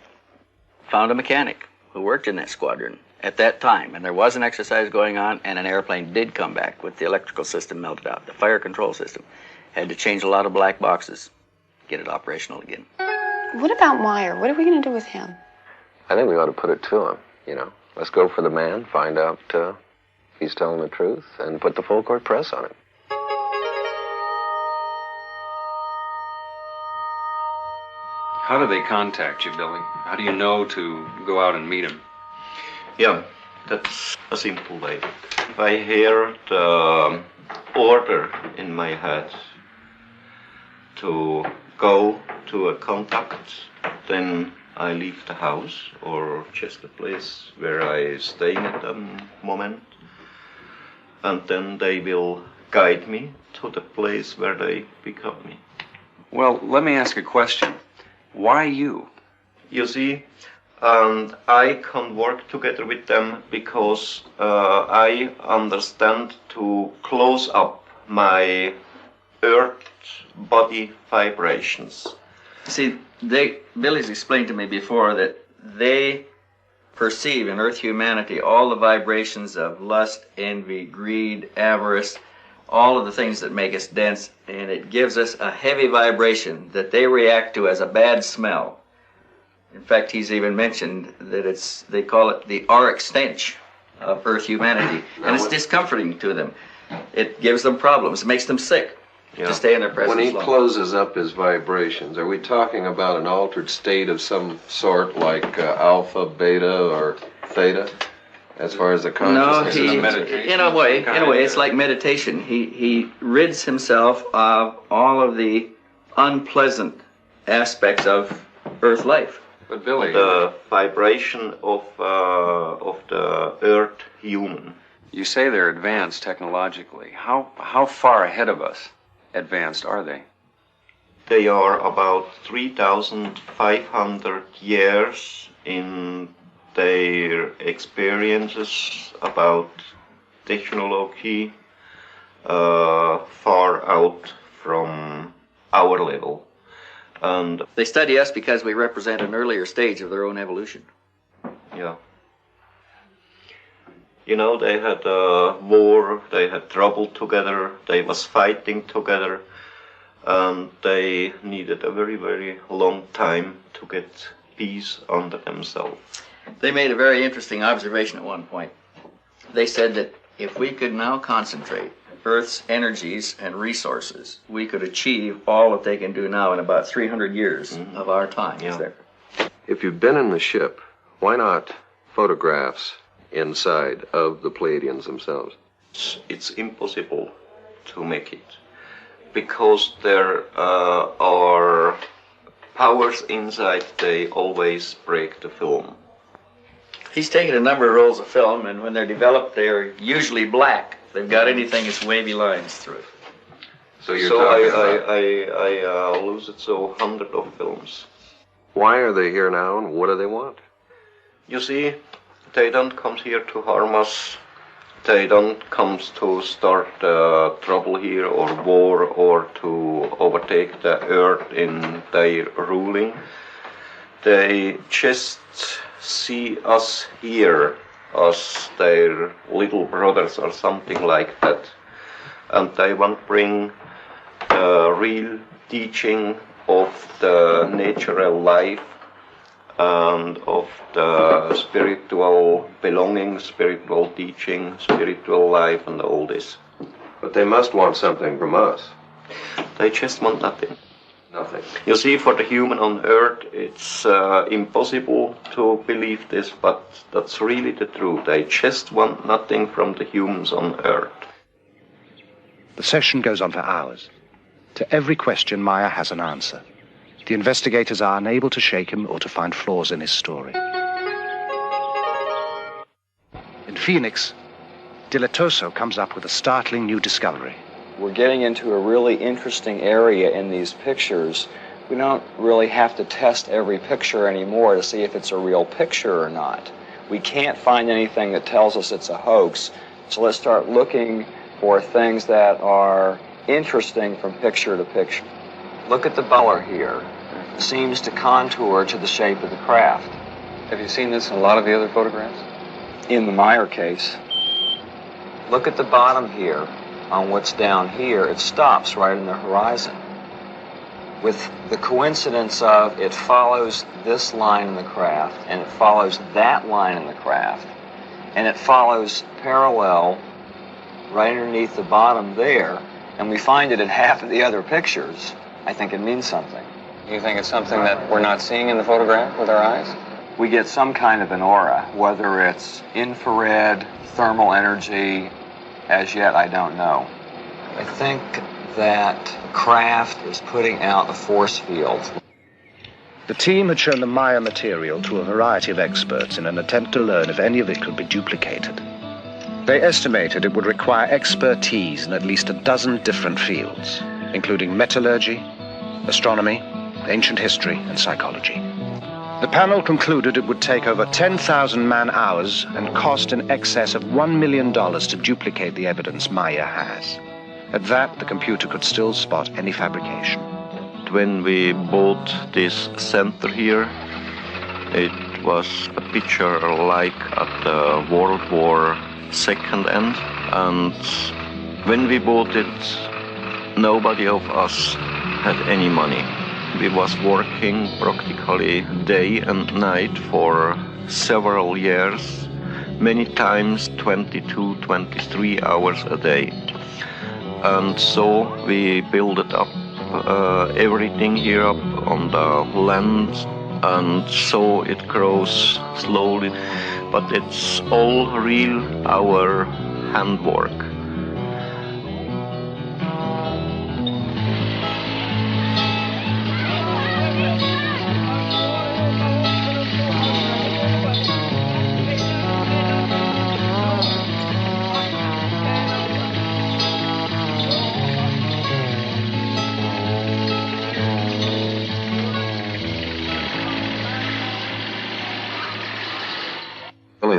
found a mechanic who worked in that squadron at that time, and there was an exercise going on, and an airplane did come back with the electrical system melted out. The fire control system had to change a lot of black boxes, get it operational again. What about Meyer? What are we going to do with him? I think we ought to put it to him, you know. Let's go for the man, find out if he's telling the truth, and put the full court press on him. How do they contact you, Billy? How do you know to go out and meet him? Yeah, that's a simple way. If I hear the order in my head to go to a contact, then I leave the house or just the place where I stay at the moment, and then they will guide me to the place where they pick up me. Well, let me ask a question. Why you? You see, and I can work together with them because I understand to close up my earth body vibrations. See, Billy's explained to me before that they perceive in Earth humanity all the vibrations of lust, envy, greed, avarice, all of the things that make us dense, and it gives us a heavy vibration that they react to as a bad smell. In fact, he's even mentioned that they call it the auric stench of Earth humanity, and it's discomforting to them. It gives them problems, it makes them sick. To stay in their presence When he long. closes up his vibrations, are we talking about an altered state of some sort, like alpha, beta, or theta, as far as the consciousness? No, in a way, it's like meditation. He rids himself of all of the unpleasant aspects of Earth life. But Billy, the vibration of the Earth human. You say they're advanced technologically. How far ahead of us advanced are they? They are about 3,500 years in their experiences about technology, far out from our level. And they study us because we represent an earlier stage of their own evolution. Yeah. You know, they had war, they had trouble together, they was fighting together, and they needed a very, very long time to get peace under themselves. They made a very interesting observation at one point. They said that if we could now concentrate Earth's energies and resources, we could achieve all that they can do now in about 300 years of our time. Yeah. If you've been in the ship, why not photographs inside of the Pleiadians themselves? It's impossible to make it because there are powers inside, they always break the film. He's taken a number of rolls of film, and when they're developed, they're usually black. If they've got anything, it's wavy lines through it. So I lose it so hundreds of films. Why are they here now, and what do they want? You see, they don't come here to harm us. They don't come to start trouble here or war or to overtake the earth in their ruling. They just see us here as their little brothers or something like that. And they want to bring the real teaching of the natural life and of the spiritual belonging, spiritual teaching, spiritual life, and all this. But they must want something from us. They just want nothing. Nothing. You see, for the human on Earth, it's impossible to believe this, but that's really the truth. They just want nothing from the humans on Earth. The session goes on for hours. To every question, Meyer has an answer. The investigators are unable to shake him or to find flaws in his story. In Phoenix, Dilatoso comes up with a startling new discovery. We're getting into a really interesting area in these pictures. We don't really have to test every picture anymore to see if it's a real picture or not. We can't find anything that tells us it's a hoax, so let's start looking for things that are interesting from picture to picture. Look at the color here. It seems to contour to the shape of the craft. Have you seen this in a lot of the other photographs? In the Meyer case. Look at the bottom here. On what's down here, it stops right in the horizon. With the coincidence of it follows this line in the craft, and it follows that line in the craft, and it follows parallel right underneath the bottom there, and we find it in half of the other pictures, I think it means something. You think it's something that we're not seeing in the photograph with our eyes? We get some kind of an aura, whether it's infrared, thermal energy, as yet I don't know. I think that craft is putting out a force field. The team had shown the Meyer material to a variety of experts in an attempt to learn if any of it could be duplicated. They estimated it would require expertise in at least a dozen different fields, including metallurgy, astronomy, ancient history, and psychology. The panel concluded it would take over 10,000 man-hours and cost in excess of $1 million to duplicate the evidence Meyer has. At that, the computer could still spot any fabrication. When we bought this center here, it was a picture like at the World War II end, and when we bought it, nobody of us had any money. We was working practically day and night for several years, many times 22, 23 hours a day. And so we built up everything here up on the land, and so it grows slowly, but it's all real, our handwork.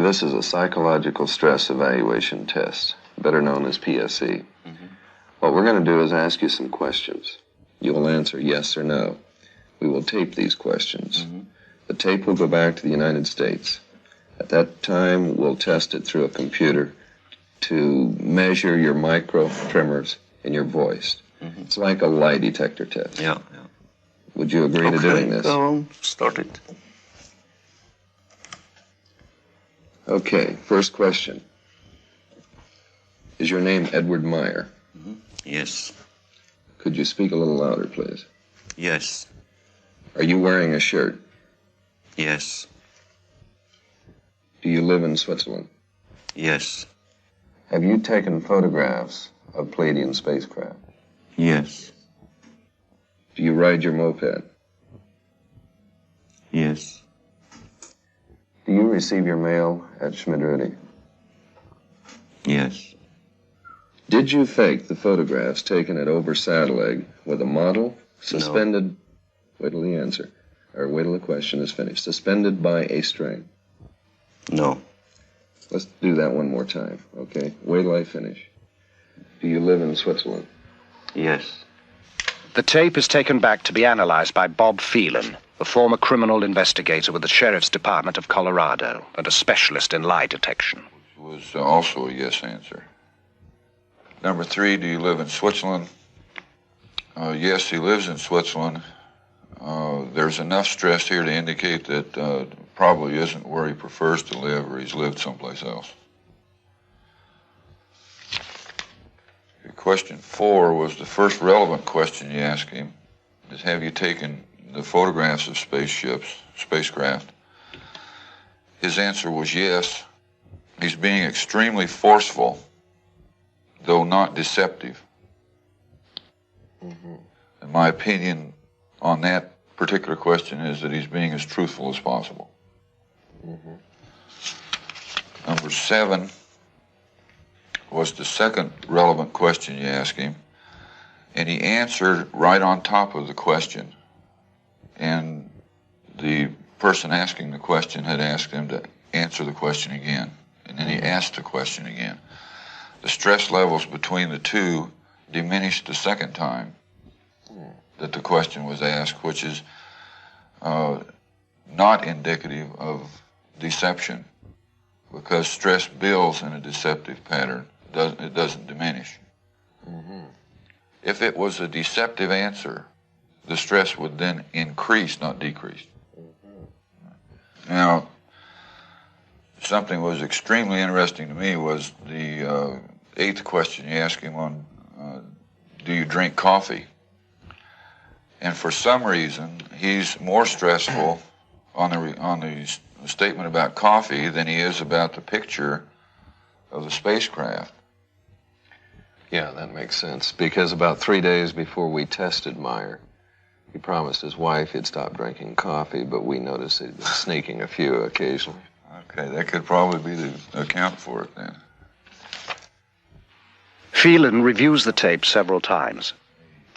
This is a psychological stress evaluation test, better known as PSE. What we're going to do is ask you some questions. You will answer yes or no. We will tape these questions. The tape will go back to the United States. At that time, we'll test it through a computer to measure your micro tremors in your voice. It's like a lie detector test. Yeah. Would you agree to doing this? Go on, start it. Okay, first question. Is your name Edward Meyer? Yes. Could you speak a little louder, please? Yes. Are you wearing a shirt? Yes. Do you live in Switzerland? Yes. Have you taken photographs of Pleiadian spacecraft? Yes. Do you ride your moped? Yes. Do you receive your mail at Schmidrudi? Yes. Did you fake the photographs taken at Obersadeleg with a model suspended... No. Wait till the answer, or wait till the question is finished. Suspended by a string? No. Let's do that one more time, okay? Wait till I finish. Do you live in Switzerland? Yes. The tape is taken back to be analyzed by Bob Phelan, a former criminal investigator with the Sheriff's Department of Colorado and a specialist in lie detection. Was also a yes answer. Number 3, do you live in Switzerland? Yes, he lives in Switzerland. There's enough stress here to indicate that probably isn't where he prefers to live, or he's lived someplace else. Question 4 was the first relevant question you asked him. is, have you taken the photographs of spacecraft? His answer was yes. He's being extremely forceful, though not deceptive. And my opinion on that particular question is that he's being as truthful as possible. Number 7 was the second relevant question you asked him, and he answered right on top of the question. And the person asking the question had asked him to answer the question again, and then he asked the question again. The stress levels between the two diminished the second time that the question was asked, which is not indicative of deception, because stress builds in a deceptive pattern. It doesn't diminish. If it was a deceptive answer, the stress would then increase, not decrease. Now, something was extremely interesting to me was the 8th question you asked him on, do you drink coffee? And for some reason, he's more stressful on the statement about coffee than he is about the picture of the spacecraft. Yeah, that makes sense, because about 3 days before we tested Meyer, he promised his wife he'd stop drinking coffee, but we noticed he'd been sneaking a few occasionally. Okay, that could probably be the account for it then. Phelan reviews the tape several times.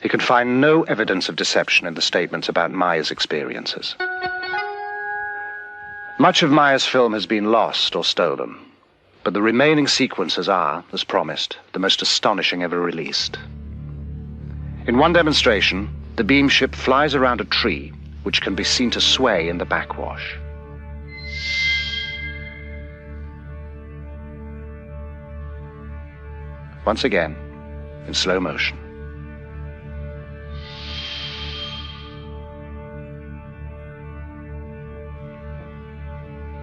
He can find no evidence of deception in the statements about Meyer's experiences. Much of Meyer's film has been lost or stolen, but the remaining sequences are, as promised, the most astonishing ever released. In one demonstration, the beam ship flies around a tree, which can be seen to sway in the backwash. Once again, in slow motion.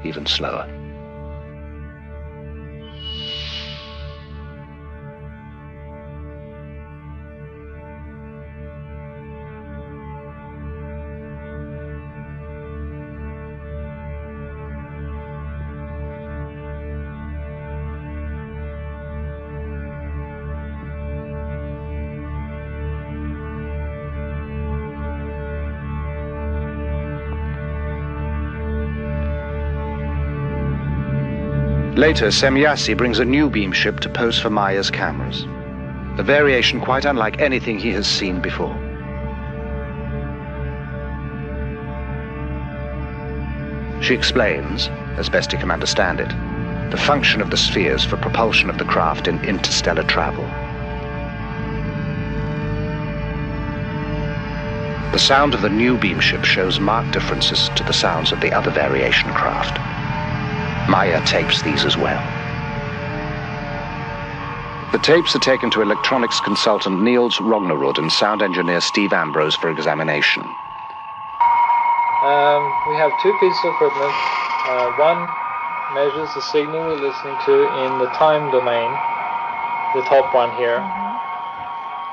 Even slower. Later, Semyasi brings a new beam ship to pose for Meyer's cameras, a variation quite unlike anything he has seen before. She explains, as best he can understand it, the function of the spheres for propulsion of the craft in interstellar travel. The sound of the new beam ship shows marked differences to the sounds of the other variation craft. Meyer tapes these as well. The tapes are taken to electronics consultant Niels Rognerud and sound engineer Steve Ambrose for examination. We have two pieces of equipment. One measures the signal we're listening to in the time domain, the top one here.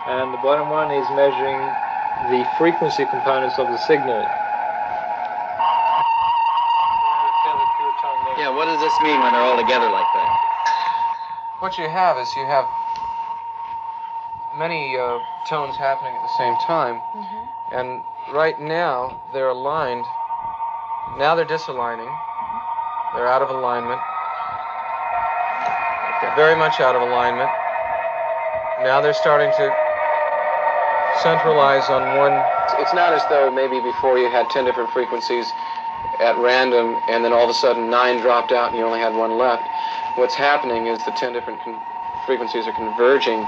And the bottom one is measuring the frequency components of the signal. Yeah, what does this mean when they're all together like that? What you have is you have many tones happening at the same time, and right now they're aligned. Now they're disaligning. They're out of alignment. They're very much out of alignment. Now they're starting to centralize on one. It's not as though maybe before you had 10 different frequencies at random, and then all of a sudden 9 dropped out and you only had 1 left. What's happening is the 10 different frequencies are converging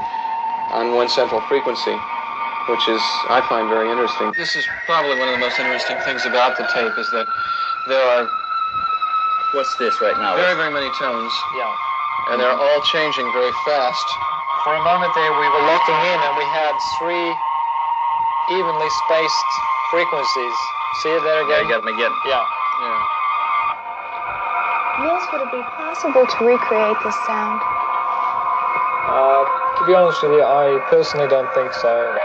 on one central frequency, which is, I find, very interesting. This is probably one of the most interesting things about the tape, is that there are... What's this right now? Very, very many tones. Yeah. And they're all changing very fast. For a moment there, we were looking in and we had 3 evenly spaced frequencies. See it there again? Yeah, you got them again. Yeah. Niels, would it be possible to recreate this sound? To be honest with you, I personally don't think so.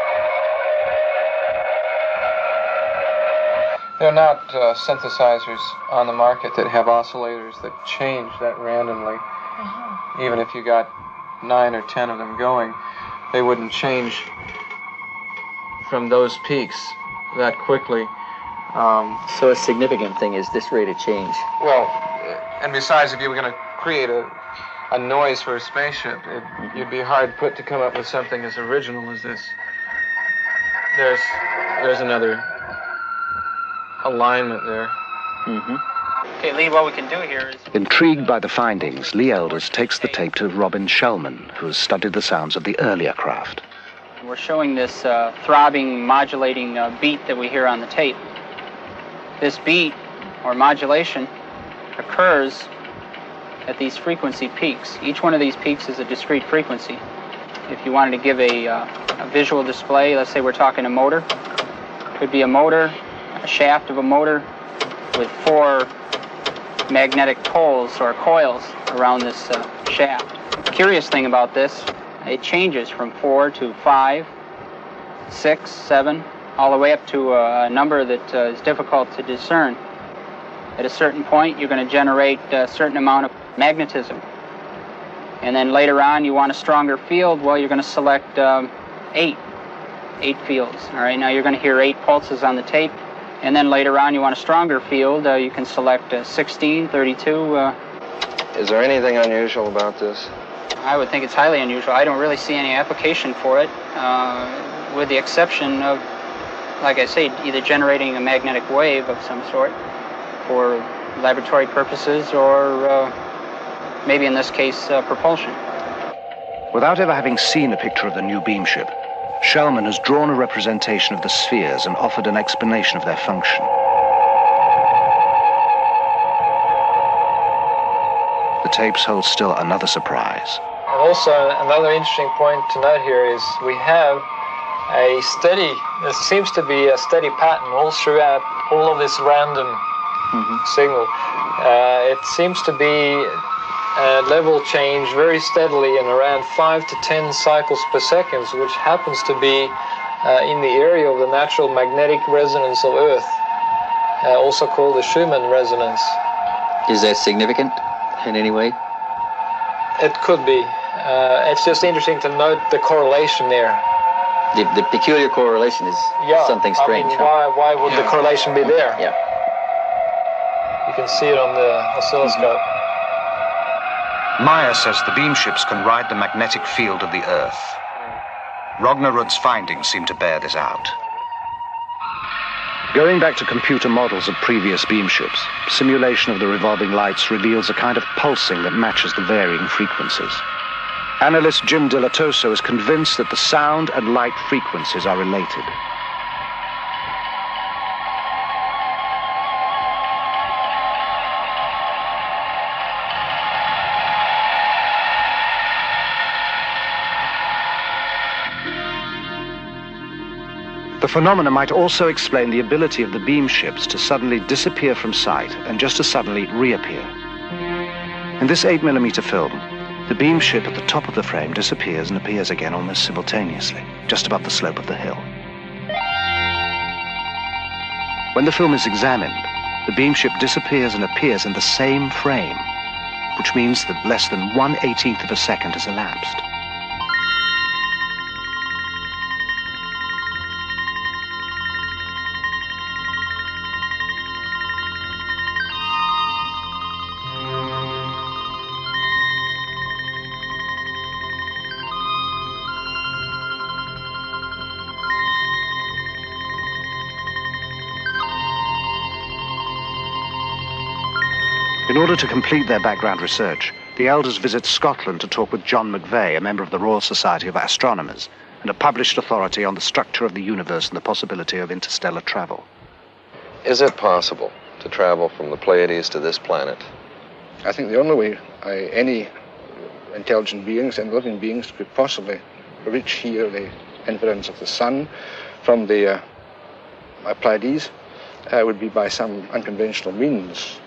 There are not synthesizers on the market that have oscillators that change that randomly. Even if you got 9 or 10 of them going, they wouldn't change from those peaks that quickly. So a significant thing is this rate of change. Well, and besides, if you were going to create a noise for a spaceship, you'd be hard put to come up with something as original as this. There's another alignment there. Okay, Lee, what we can do here is... Intrigued by the findings, Lee Elders takes the tape to Robin Shellman, who has studied the sounds of the earlier craft. We're showing this throbbing, modulating beat that we hear on the tape. This beat, or modulation, occurs at these frequency peaks. Each one of these peaks is a discrete frequency. If you wanted to give a visual display, let's say we're talking a motor. Could be a motor, a shaft of a motor with 4 magnetic poles or coils around this shaft. The curious thing about this, it changes from 4 to 5, 6, 7, all the way up to a number that is difficult to discern. At a certain point, you're going to generate a certain amount of magnetism. And then later on, you want a stronger field, well, you're going to select 8 fields. All right, now you're going to hear 8 pulses on the tape. And then later on, you want a stronger field, you can select 16, 32. Is there anything unusual about this? I would think it's highly unusual. I don't really see any application for it, with the exception of, like I say, either generating a magnetic wave of some sort for laboratory purposes or maybe in this case, propulsion. Without ever having seen a picture of the new beam ship, Shellman has drawn a representation of the spheres and offered an explanation of their function. The tapes hold still another surprise. And also, another interesting point to note here is we have a steady, there seems to be a steady pattern all throughout all of this random signal. It seems to be a level change very steadily in around 5 to 10 cycles per second, which happens to be in the area of the natural magnetic resonance of Earth, also called the Schumann resonance. Is that significant in any way? It could be. It's just interesting to note the correlation there. The peculiar correlation is something strange. I mean, why would the correlation be there? Yeah. You can see it on the oscilloscope. Meyer says the beam ships can ride the magnetic field of the Earth. Rognerud's findings seem to bear this out. Going back to computer models of previous beam ships, simulation of the revolving lights reveals a kind of pulsing that matches the varying frequencies. Analyst Jim Dilatoso is convinced that the sound and light frequencies are related. The phenomena might also explain the ability of the beam ships to suddenly disappear from sight and just as suddenly reappear. In this 8mm film, the beam ship at the top of the frame disappears and appears again almost simultaneously, just above the slope of the hill. When the film is examined, the beam ship disappears and appears in the same frame, which means that less than 1/18 of a second has elapsed. In order to complete their background research, the elders visit Scotland to talk with John McVeigh, a member of the Royal Society of Astronomers, and a published authority on the structure of the universe and the possibility of interstellar travel. Is it possible to travel from the Pleiades to this planet? I think the only way any intelligent beings and living beings could possibly reach here the influence of the sun from the Pleiades would be by some unconventional means.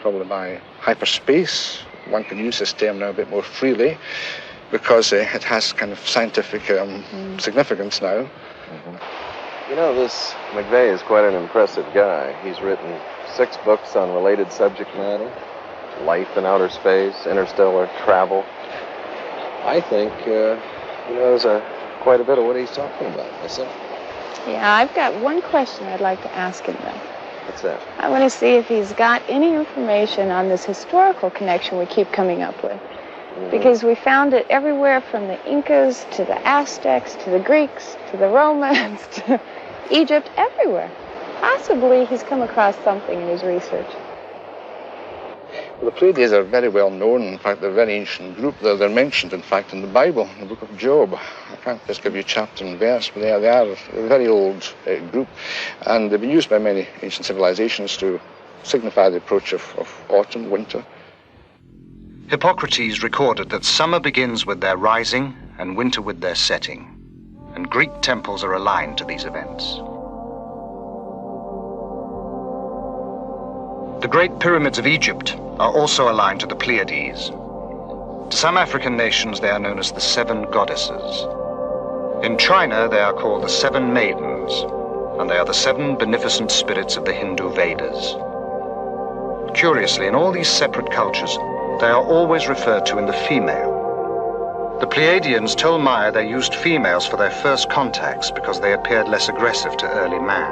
Probably by hyperspace. One can use this term now a bit more freely because it has kind of scientific significance now. You know, this McVeigh is quite an impressive guy. He's written 6 books on related subject matter: life in outer space, interstellar travel. I think he knows quite a bit of what he's talking about myself. Yeah, I've got one question I'd like to ask him, though. What's that? I want to see if he's got any information on this historical connection we keep coming up with. Because we found it everywhere from the Incas to the Aztecs to the Greeks to the Romans to Egypt, everywhere. Possibly he's come across something in his research. Well, the Pleiades are very well known. In fact, they're a very ancient group. They're mentioned, in fact, in the Bible, in the book of Job. I can't just give you chapter and verse, but they are a very old group. And they've been used by many ancient civilizations to signify the approach of autumn, winter. Hippocrates recorded that summer begins with their rising and winter with their setting, and Greek temples are aligned to these events. The Great Pyramids of Egypt are also aligned to the Pleiades. To some African nations, they are known as the 7 goddesses. In China, they are called the 7 maidens, and they are the 7 beneficent spirits of the Hindu Vedas. Curiously, in all these separate cultures, they are always referred to in the female. The Pleiadians told Maya they used females for their first contacts because they appeared less aggressive to early man.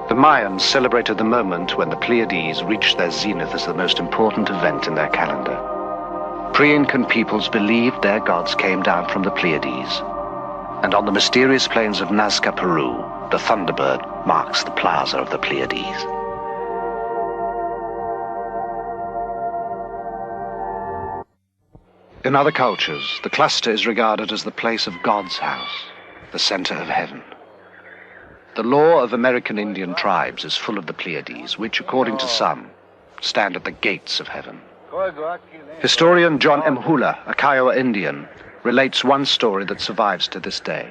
The Mayans celebrated the moment when the Pleiades reached their zenith as the most important event in their calendar. Pre-Incan peoples believed their gods came down from the Pleiades, and on the mysterious plains of Nazca, Peru, the Thunderbird marks the plaza of the Pleiades. In other cultures, the cluster is regarded as the place of God's house, the center of heaven. The lore of American Indian tribes is full of the Pleiades, which, according to some, stand at the gates of heaven. Historian John M. Hula, a Kiowa Indian, relates one story that survives to this day.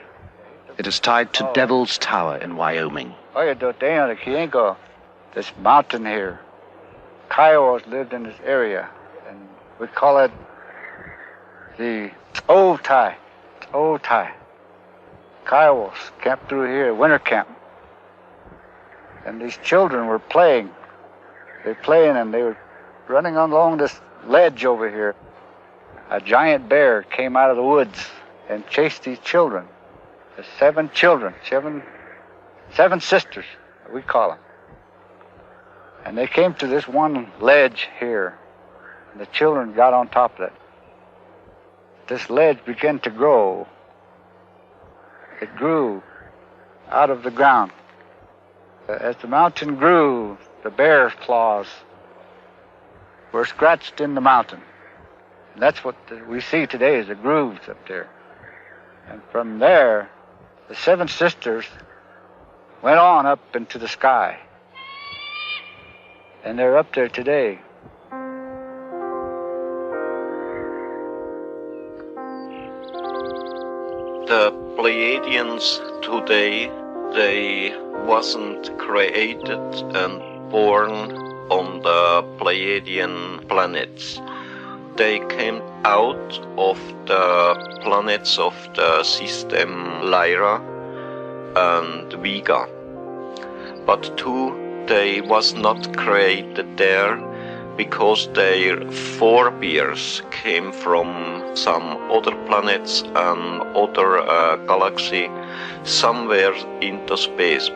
It is tied to Devil's Tower in Wyoming. This mountain here, Kiowas lived in this area, and we call it the OVNI. Kiowas camped through here, winter camp. And these children were playing. They're playing and they were running along this ledge over here. A giant bear came out of the woods and chased these children. The 7 children, seven sisters, we call them. And they came to this one ledge here. And the children got on top of it. This ledge began to grow. It grew out of the ground. As the mountain grew, the bear's claws were scratched in the mountain. And that's what we see today is the grooves up there. And from there, the 7 sisters went on up into the sky. And they're up there today. The Pleiadians today, they wasn't created and born on the Pleiadian planets. They came out of the planets of the system Lyra and Vega. But they was not created there because their forebears came from some other planets and other galaxy somewhere into space.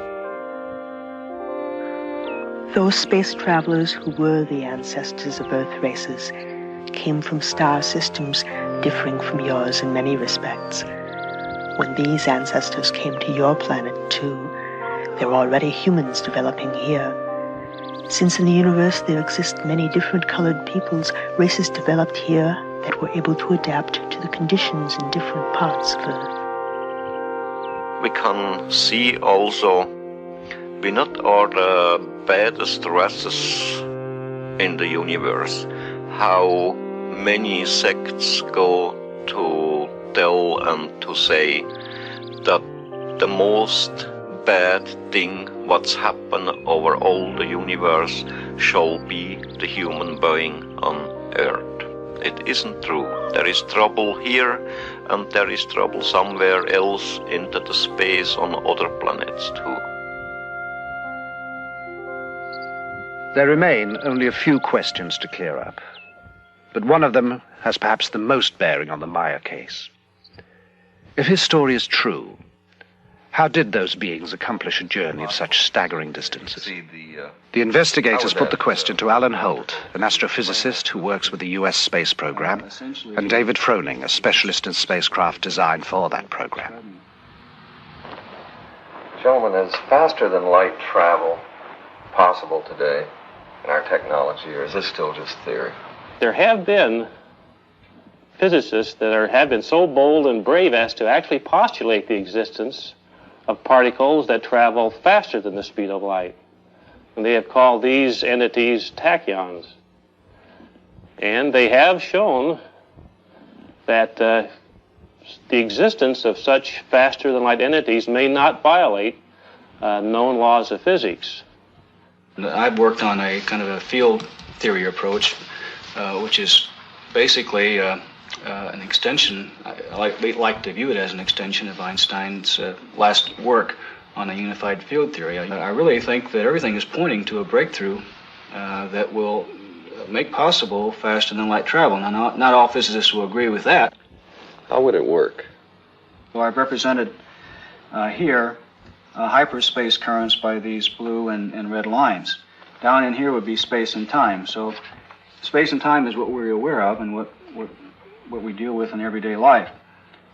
Those space travelers who were the ancestors of Earth races came from star systems differing from yours in many respects. When these ancestors came to your planet too, there were already humans developing here. Since in the universe there exist many different colored peoples, races developed here that were able to adapt to the conditions in different parts of Earth. We can see also we not are the baddest races in the universe. How many sects go to tell and to say that the most bad thing what's happened over all the universe shall be the human being on Earth. it isn't true. There is trouble here, and there is trouble somewhere else into the space on other planets too. There remain only a few questions to clear up, but one of them has perhaps the most bearing on the Maya case. If his story is true, how did those beings accomplish a journey of such staggering distances? The investigators put the question to Alan Holt, an astrophysicist who works with the US space program, and David Froning, a specialist in spacecraft design for that program. Gentlemen, is faster than light travel possible today in our technology, or is this still just theory? There have been physicists that have been so bold and brave as to actually postulate the existence of particles that travel faster than the speed of light. And they have called these entities tachyons. And they have shown that the existence of such faster than light entities may not violate known laws of physics. I've worked on a kind of a field theory approach, which is basically an extension. I like to view it as an extension of Einstein's last work on a unified field theory. I really think that everything is pointing to a breakthrough that will make possible faster than light travel. Now, not all physicists will agree with that. How would it work? So I've represented here hyperspace currents by these blue and red lines. Down in here would be space and time. So space and time is what we're aware of and what we deal with in everyday life.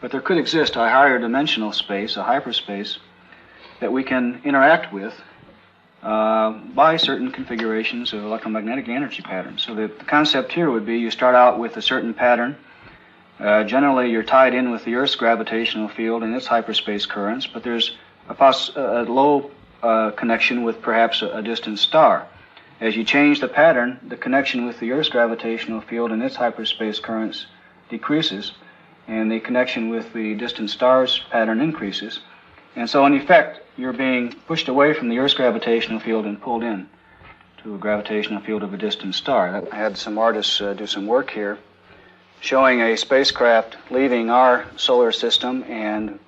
But there could exist a higher dimensional space, a hyperspace, that we can interact with by certain configurations of electromagnetic energy patterns. So the concept here would be you start out with a certain pattern. Generally, you're tied in with the Earth's gravitational field and its hyperspace currents, but there's a low connection with perhaps a distant star. As you change the pattern, the connection with the Earth's gravitational field and its hyperspace currents decreases, and the connection with the distant star's pattern increases. And so, in effect, you're being pushed away from the Earth's gravitational field and pulled in to a gravitational field of a distant star. I had some artists do some work here showing a spacecraft leaving our solar system and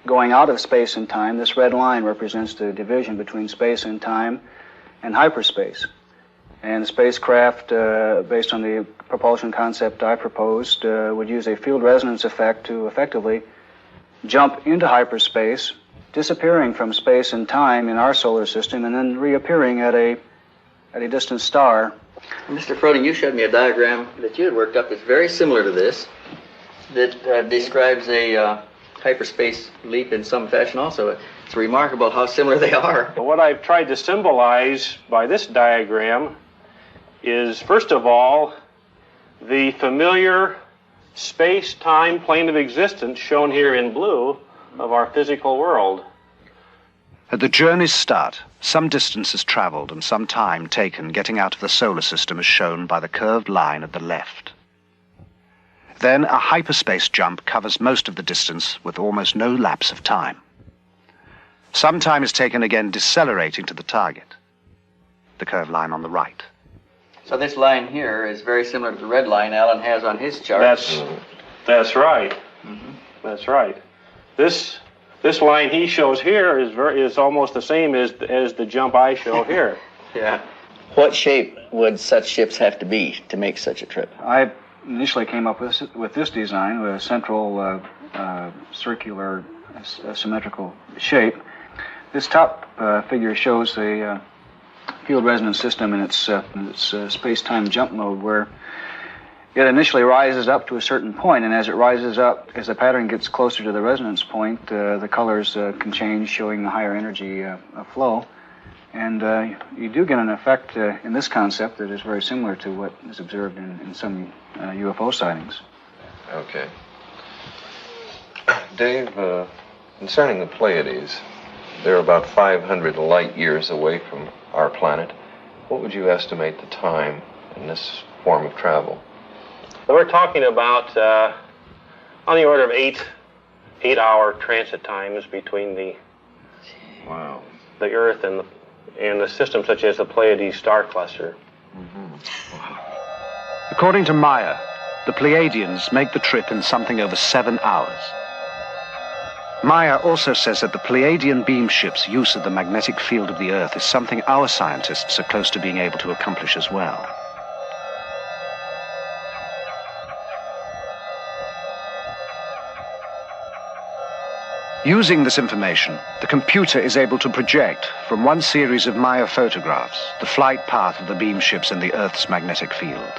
going out of space and time. This red line represents the division between space and time and hyperspace. And the spacecraft, based on the propulsion concept I proposed, would use a field resonance effect to effectively jump into hyperspace, disappearing from space and time in our solar system, and then reappearing at a distant star. Mr. Froning, you showed me a diagram that you had worked up that's very similar to this, that describes a hyperspace leap in some fashion also. It's remarkable how similar they are. What I've tried to symbolize by this diagram is, first of all, the familiar space-time plane of existence shown here in blue of our physical world. At the journey's start, some distance is traveled and some time taken getting out of the solar system is shown by the curved line at the left. Then a hyperspace jump covers most of the distance with almost no lapse of time. Some time is taken again decelerating to the target, the curved line on the right. So this line here is very similar to the red line Alan has on his chart. That's right. Mm-hmm. That's right. This line he shows here is almost the same as the jump I show here. Yeah. What shape would such ships have to be to make such a trip? I initially came up with this design, with a central circular symmetrical shape. This top figure shows the field resonance system in its space-time jump mode, where it initially rises up to a certain point, and as it rises up, as the pattern gets closer to the resonance point, the colors can change, showing a higher energy flow. And you do get an effect in this concept that is very similar to what is observed in some UFO sightings. Okay. Dave, concerning the Pleiades, they're about 500 light years away from our planet. What would you estimate the time in this form of travel? We're talking about on the order of eight-hour transit times between the Earth and the system, such as the Pleiades star cluster. According to Maya, the Pleiadians make the trip in something over 7 hours. Maya also says that the Pleiadian beam ship's use of the magnetic field of the Earth is something our scientists are close to being able to accomplish as well. Using this information, the computer is able to project from one series of Maya photographs the flight path of the beam ships in the Earth's magnetic field.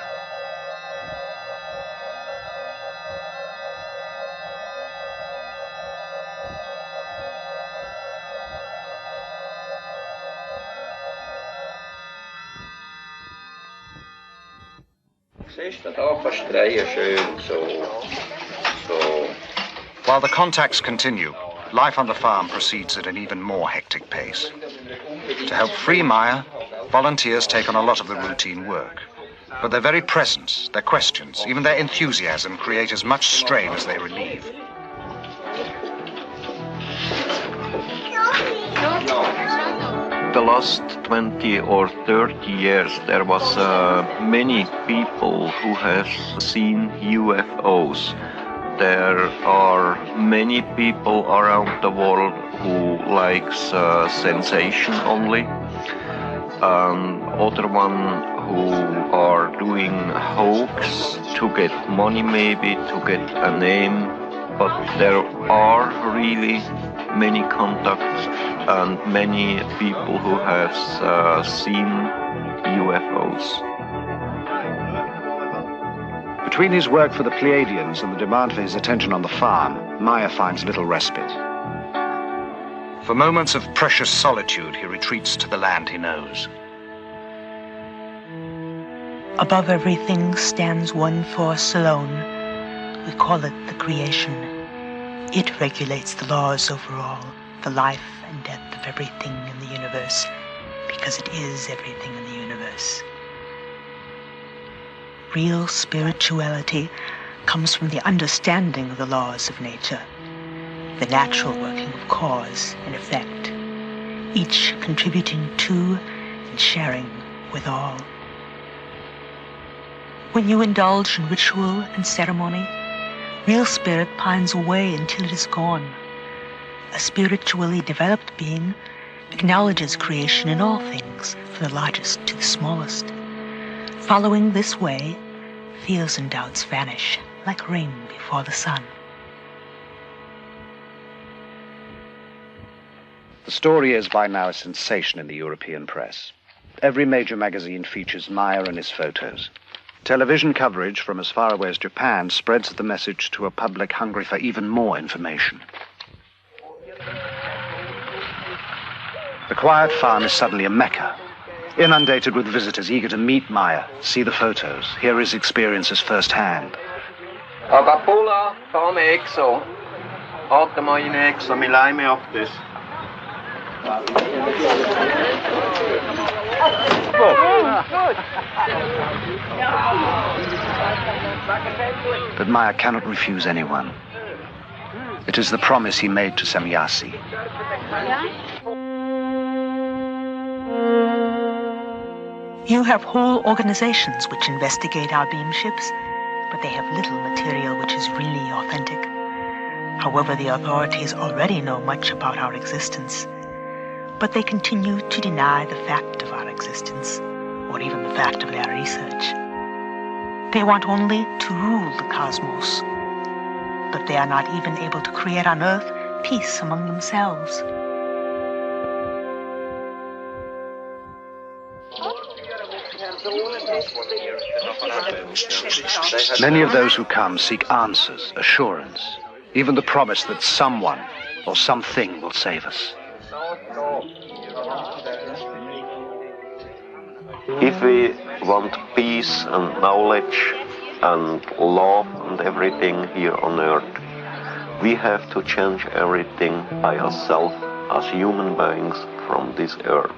While the contacts continue, life on the farm proceeds at an even more hectic pace. To help free Maya, volunteers take on a lot of the routine work. But their very presence, their questions, even their enthusiasm create as much strain as they relieve. The last 20 or 30 years, there was many people who have seen UFOs. There are many people around the world who likes sensation only. Other one who are doing hoax to get money, maybe to get a name. But there are really many contacts and many people who have seen UFOs. Between his work for the Pleiadians and the demand for his attention on the farm, Maya finds little respite. For moments of precious solitude, he retreats to the land he knows. Above everything stands one force alone. We call it the creation. It regulates the laws over all, the life and death of everything in the universe, because it is everything in the universe. Real spirituality comes from the understanding of the laws of nature, the natural working of cause and effect, each contributing to and sharing with all. When you indulge in ritual and ceremony, real spirit pines away until it is gone. A spiritually developed being acknowledges creation in all things, from the largest to the smallest. Following this way, fears and doubts vanish like rain before the sun. The story is by now a sensation in the European press. Every major magazine features Maya and his photos. Television coverage from as far away as Japan spreads the message to a public hungry for even more information. The quiet farm is suddenly a mecca, inundated with visitors eager to meet Maya, see the photos, hear his experiences firsthand. Agapula, come exo. Ottamo in exo, mi laime optis. But Maya cannot refuse anyone. It is the promise he made to Semyasi. You have whole organizations which investigate our beam ships, but they have little material which is really authentic. However, the authorities already know much about our existence, but they continue to deny the fact of our existence, or even the fact of their research. They want only to rule the cosmos, but they are not even able to create on Earth peace among themselves. Many of those who come seek answers, assurance, even the promise that someone or something will save us. If we want peace and knowledge and love and everything here on Earth, we have to change everything by ourselves as human beings from this Earth.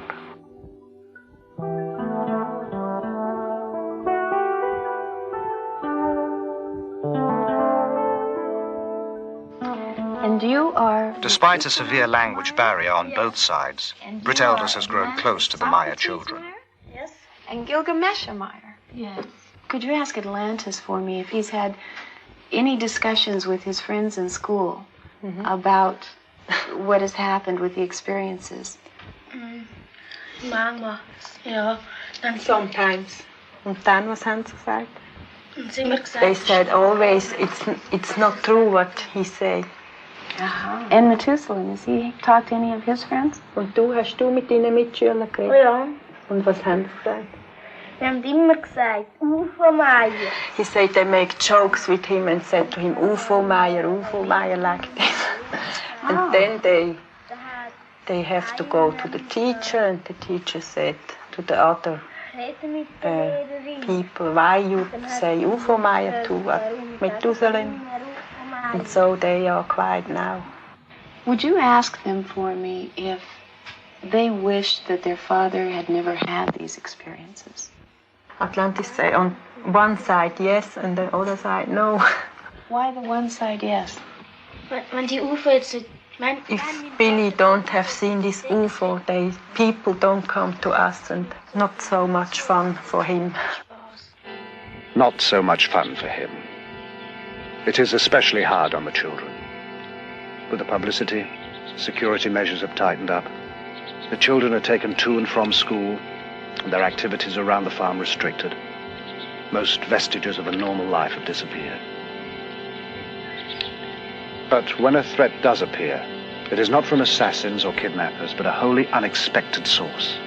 And you are... Despite a severe language barrier on both sides, Britt Elders has grown close to the Maya children. Yes. And Gilgamesh Meyer. Yes. Could you ask Atlantis for me if he's had any discussions with his friends in school about what has happened with the experiences? Mama, ja, and sometimes. And then was haben sie gesagt? Und sie immer gesagt. They said always it's not true what he say. Aha. And Methuselah, has he talked to any of his friends? Und hast du mit deinen Mitschülern geredet? Ja. Und was haben sie gesagt? Wir haben immer gesagt, UFO Meier. He said they make jokes with him and said to him, UFO Meier like this. And then they have to go to the teacher, and the teacher said to the other people, why you say UFO Meier to Methuselah? And so they are quiet now. Would you ask them for me if they wished that their father had never had these experiences? Atlantis say on one side yes, and the other side no. Why the one side yes? When die UFO jetzt... If Billy don't have seen this UFO, people don't come to us, and not so much fun for him. Not so much fun for him. It is especially hard on the children. With the publicity, security measures have tightened up. The children are taken to and from school, and their activities around the farm restricted. Most vestiges of a normal life have disappeared. But when a threat does appear, it is not from assassins or kidnappers, but a wholly unexpected source.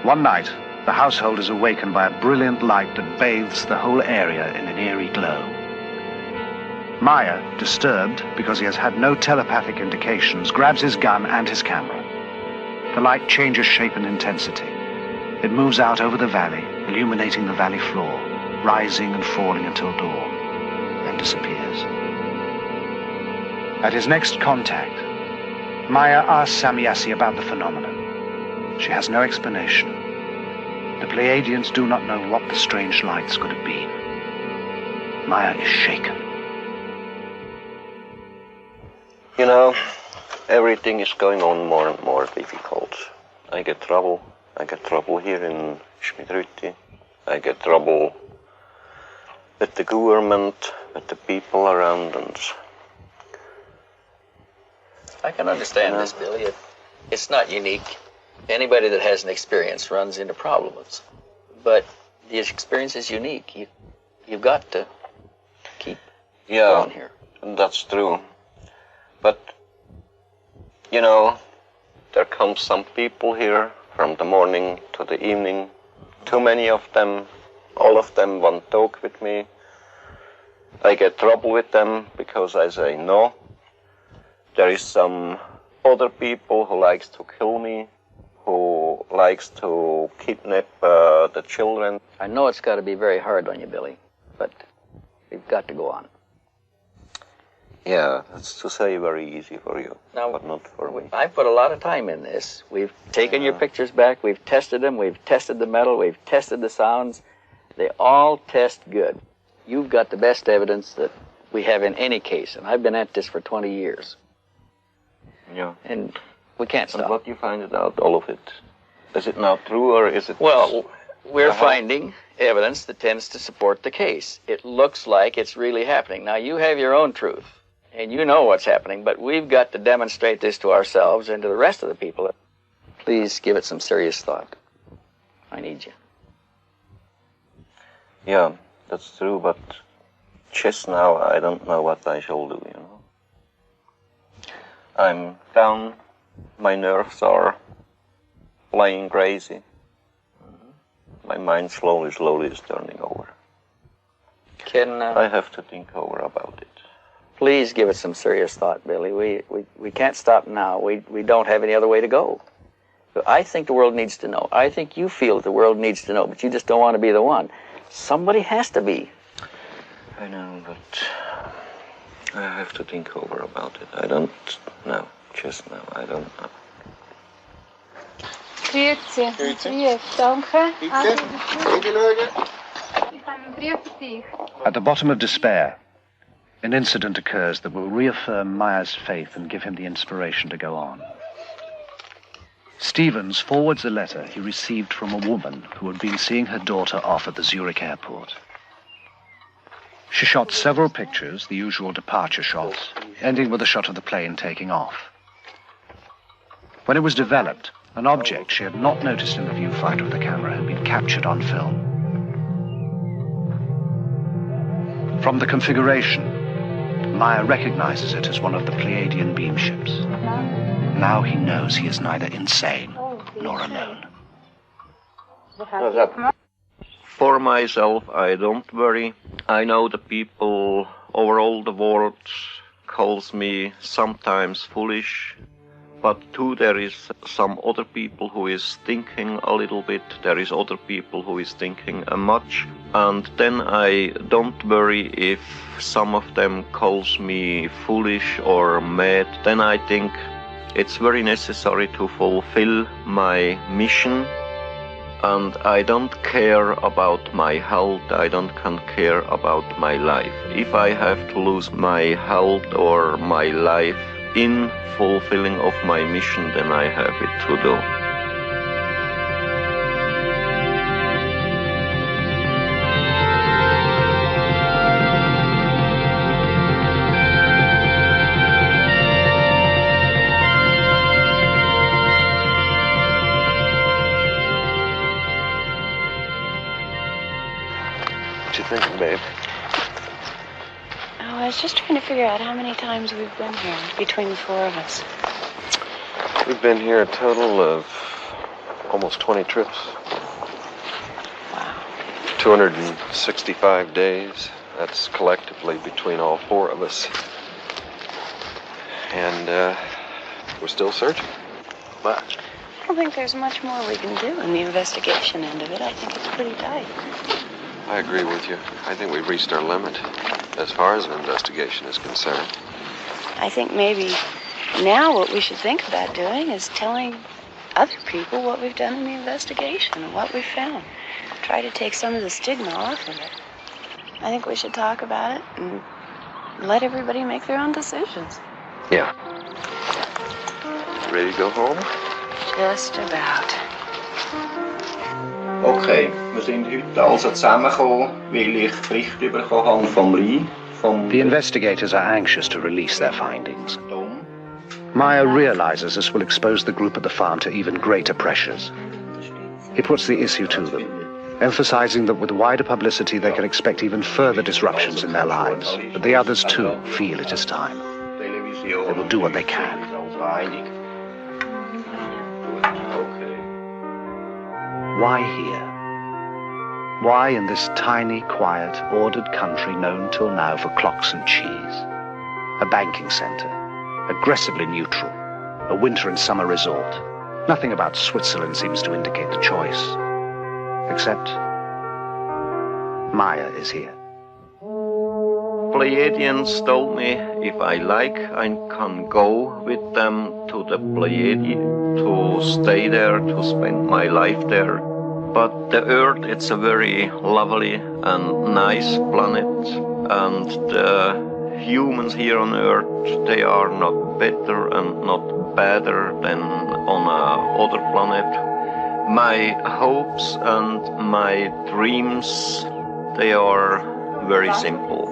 One night, the household is awakened by a brilliant light that bathes the whole area in an eerie glow. Maya, disturbed because he has had no telepathic indications, grabs his gun and his camera. The light changes shape and intensity. It moves out over the valley, illuminating the valley floor, rising and falling until dawn, then disappears. At his next contact, Maya asks Samyasi about the phenomenon. She has no explanation. The Pleiadians do not know what the strange lights could have been. Maya is shaken. You know, everything is going on more and more difficult. I get trouble here in Schmidrütti. I get trouble with the government, with the people around, and I can understand this, Billy. It's not unique. Anybody that has an experience runs into problems. But the experience is unique. You've got to keep going here. That's true. But, you know, there come some people here from the morning to the evening. Too many of them. All of them want to talk with me. I get trouble with them because I say no. There is some other people who likes to kill me, who likes to kidnap the children. I know it's got to be very hard on you, Billy, but we've got to go on. Yeah, that's to say very easy for you, now, but not for me. I've put a lot of time in this. We've taken your pictures back, we've tested them, we've tested the metal, we've tested the sounds. They all test good. You've got the best evidence that we have in any case, and I've been at this for 20 years. Yeah. And we can't stop. And what you find it out, all of it? Is it now true, or is it... Well, we're finding evidence that tends to support the case. It looks like it's really happening. Now, you have your own truth, and you know what's happening, but we've got to demonstrate this to ourselves and to the rest of the people. Please give it some serious thought. I need you. Yeah, that's true, but just now I don't know what I shall do, you know. I'm down, my nerves are playing crazy. My mind slowly is turning over. I have to think over about it. Please give it some serious thought, Billy. We can't stop now. We don't have any other way to go. But I think the world needs to know. I think you feel that the world needs to know, but you just don't want to be the one. Somebody has to be. I know, but I have to think over about it. I don't know. Just now, I don't know. Grüezi. Grüezi. Danke. At the bottom of despair, an incident occurs that will reaffirm Maya's faith and give him the inspiration to go on. Stevens forwards a letter he received from a woman who had been seeing her daughter off at the Zurich airport. She shot several pictures, the usual departure shots, ending with a shot of the plane taking off. When it was developed, an object she had not noticed in the viewfinder of the camera had been captured on film. From the configuration, Meyer recognizes it as one of the Pleiadian beam ships. Now he knows he is neither insane nor alone. For myself, I don't worry. I know the people over all the world calls me sometimes foolish, but too there is some other people who is thinking a little bit, there is other people who is thinking much, and then I don't worry if some of them calls me foolish or mad. Then I think it's very necessary to fulfill my mission, and I don't care about my health, I don't care about my life. If I have to lose my health or my life in fulfilling of my mission, then I have it to do. What you thinking, babe? Oh, I was just trying to figure out how many times we've been here between the four of us. We've been here a total of almost 20 trips. Wow. 265 days. That's collectively between all four of us. And we're still searching. But I don't think there's much more we can do in the investigation end of it. I think it's pretty tight. I agree with you. I think we've reached our limit as far as an investigation is concerned. I think maybe now what we should think about doing is telling other people what we've done in the investigation and what we've found. Try to take some of the stigma off of it. I think we should talk about it and let everybody make their own decisions. Yeah. Ready to go home? Just about. Okay, wir sind heute also zusammengekommen, weil ich Bericht bekommen habe vom Lee. The investigators are anxious to release their findings. Meyer realizes this will expose the group at the farm to even greater pressures. He puts the issue to them, emphasizing that with wider publicity they can expect even further disruptions in their lives. But the others too feel it is time. They will do what they can. Why here? Why in this tiny, quiet, ordered country known till now for clocks and cheese? A banking center, aggressively neutral, a winter and summer resort. Nothing about Switzerland seems to indicate the choice. Except Meyer is here. Pleiadians told me if I like, I can go with them to the Pleiadi, to stay there, to spend my life there. But the Earth, it's a very lovely and nice planet, and the humans here on Earth, they are not better and not better than on other planet. My hopes and my dreams, they are very simple.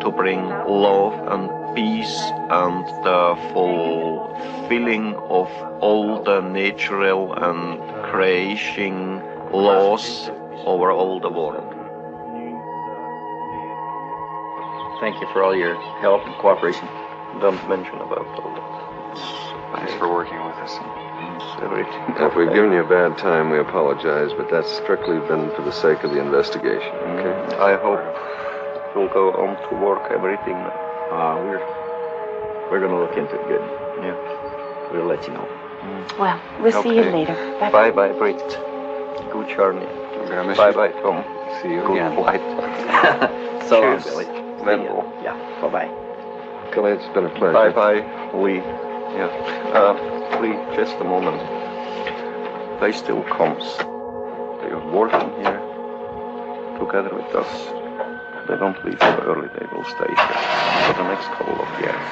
To bring love and peace and the fulfilling of all the natural and creation laws over all the world. Thank you for all your help and cooperation. Don't mention about all that. Thanks for working with us. Everything. If we've given you a bad time, we apologize, but that's strictly been for the sake of the investigation, okay? I hope we'll go on to work everything. We're going to look into it good. Yeah. We'll let you know. Well, we'll see you later. Bye bye, Brit. Good journey. Bye bye, Tom. See you Good again. flight. So long, Cheers. Billy. Venmo. Yeah. Bye-bye. Kelly, it's been a pleasure. Bye bye, Lee. Yeah. Lee, just a moment. They still comes. They are working here together with us. They don't leave so early. They will stay here for the next couple of years.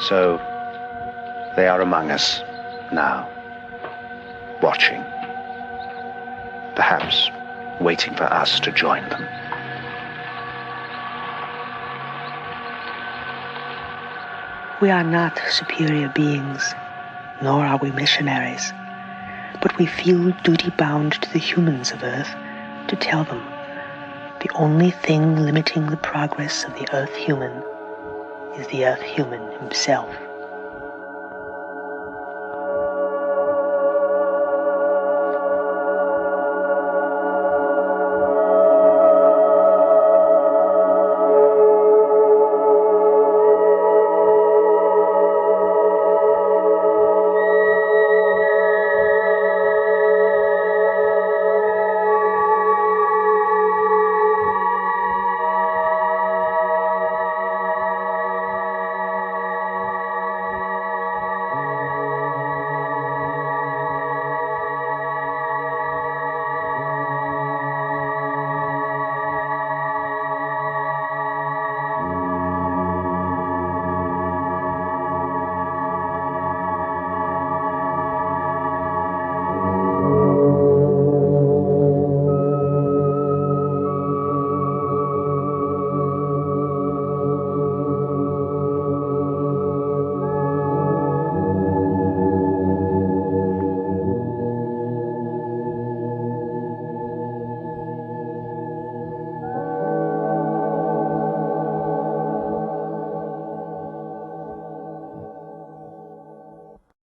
So They are among us now, watching, perhaps waiting for us to join them. We are not superior beings, nor are we missionaries, but we feel duty-bound to the humans of Earth to tell them the only thing limiting the progress of the Earth human is the Earth human himself.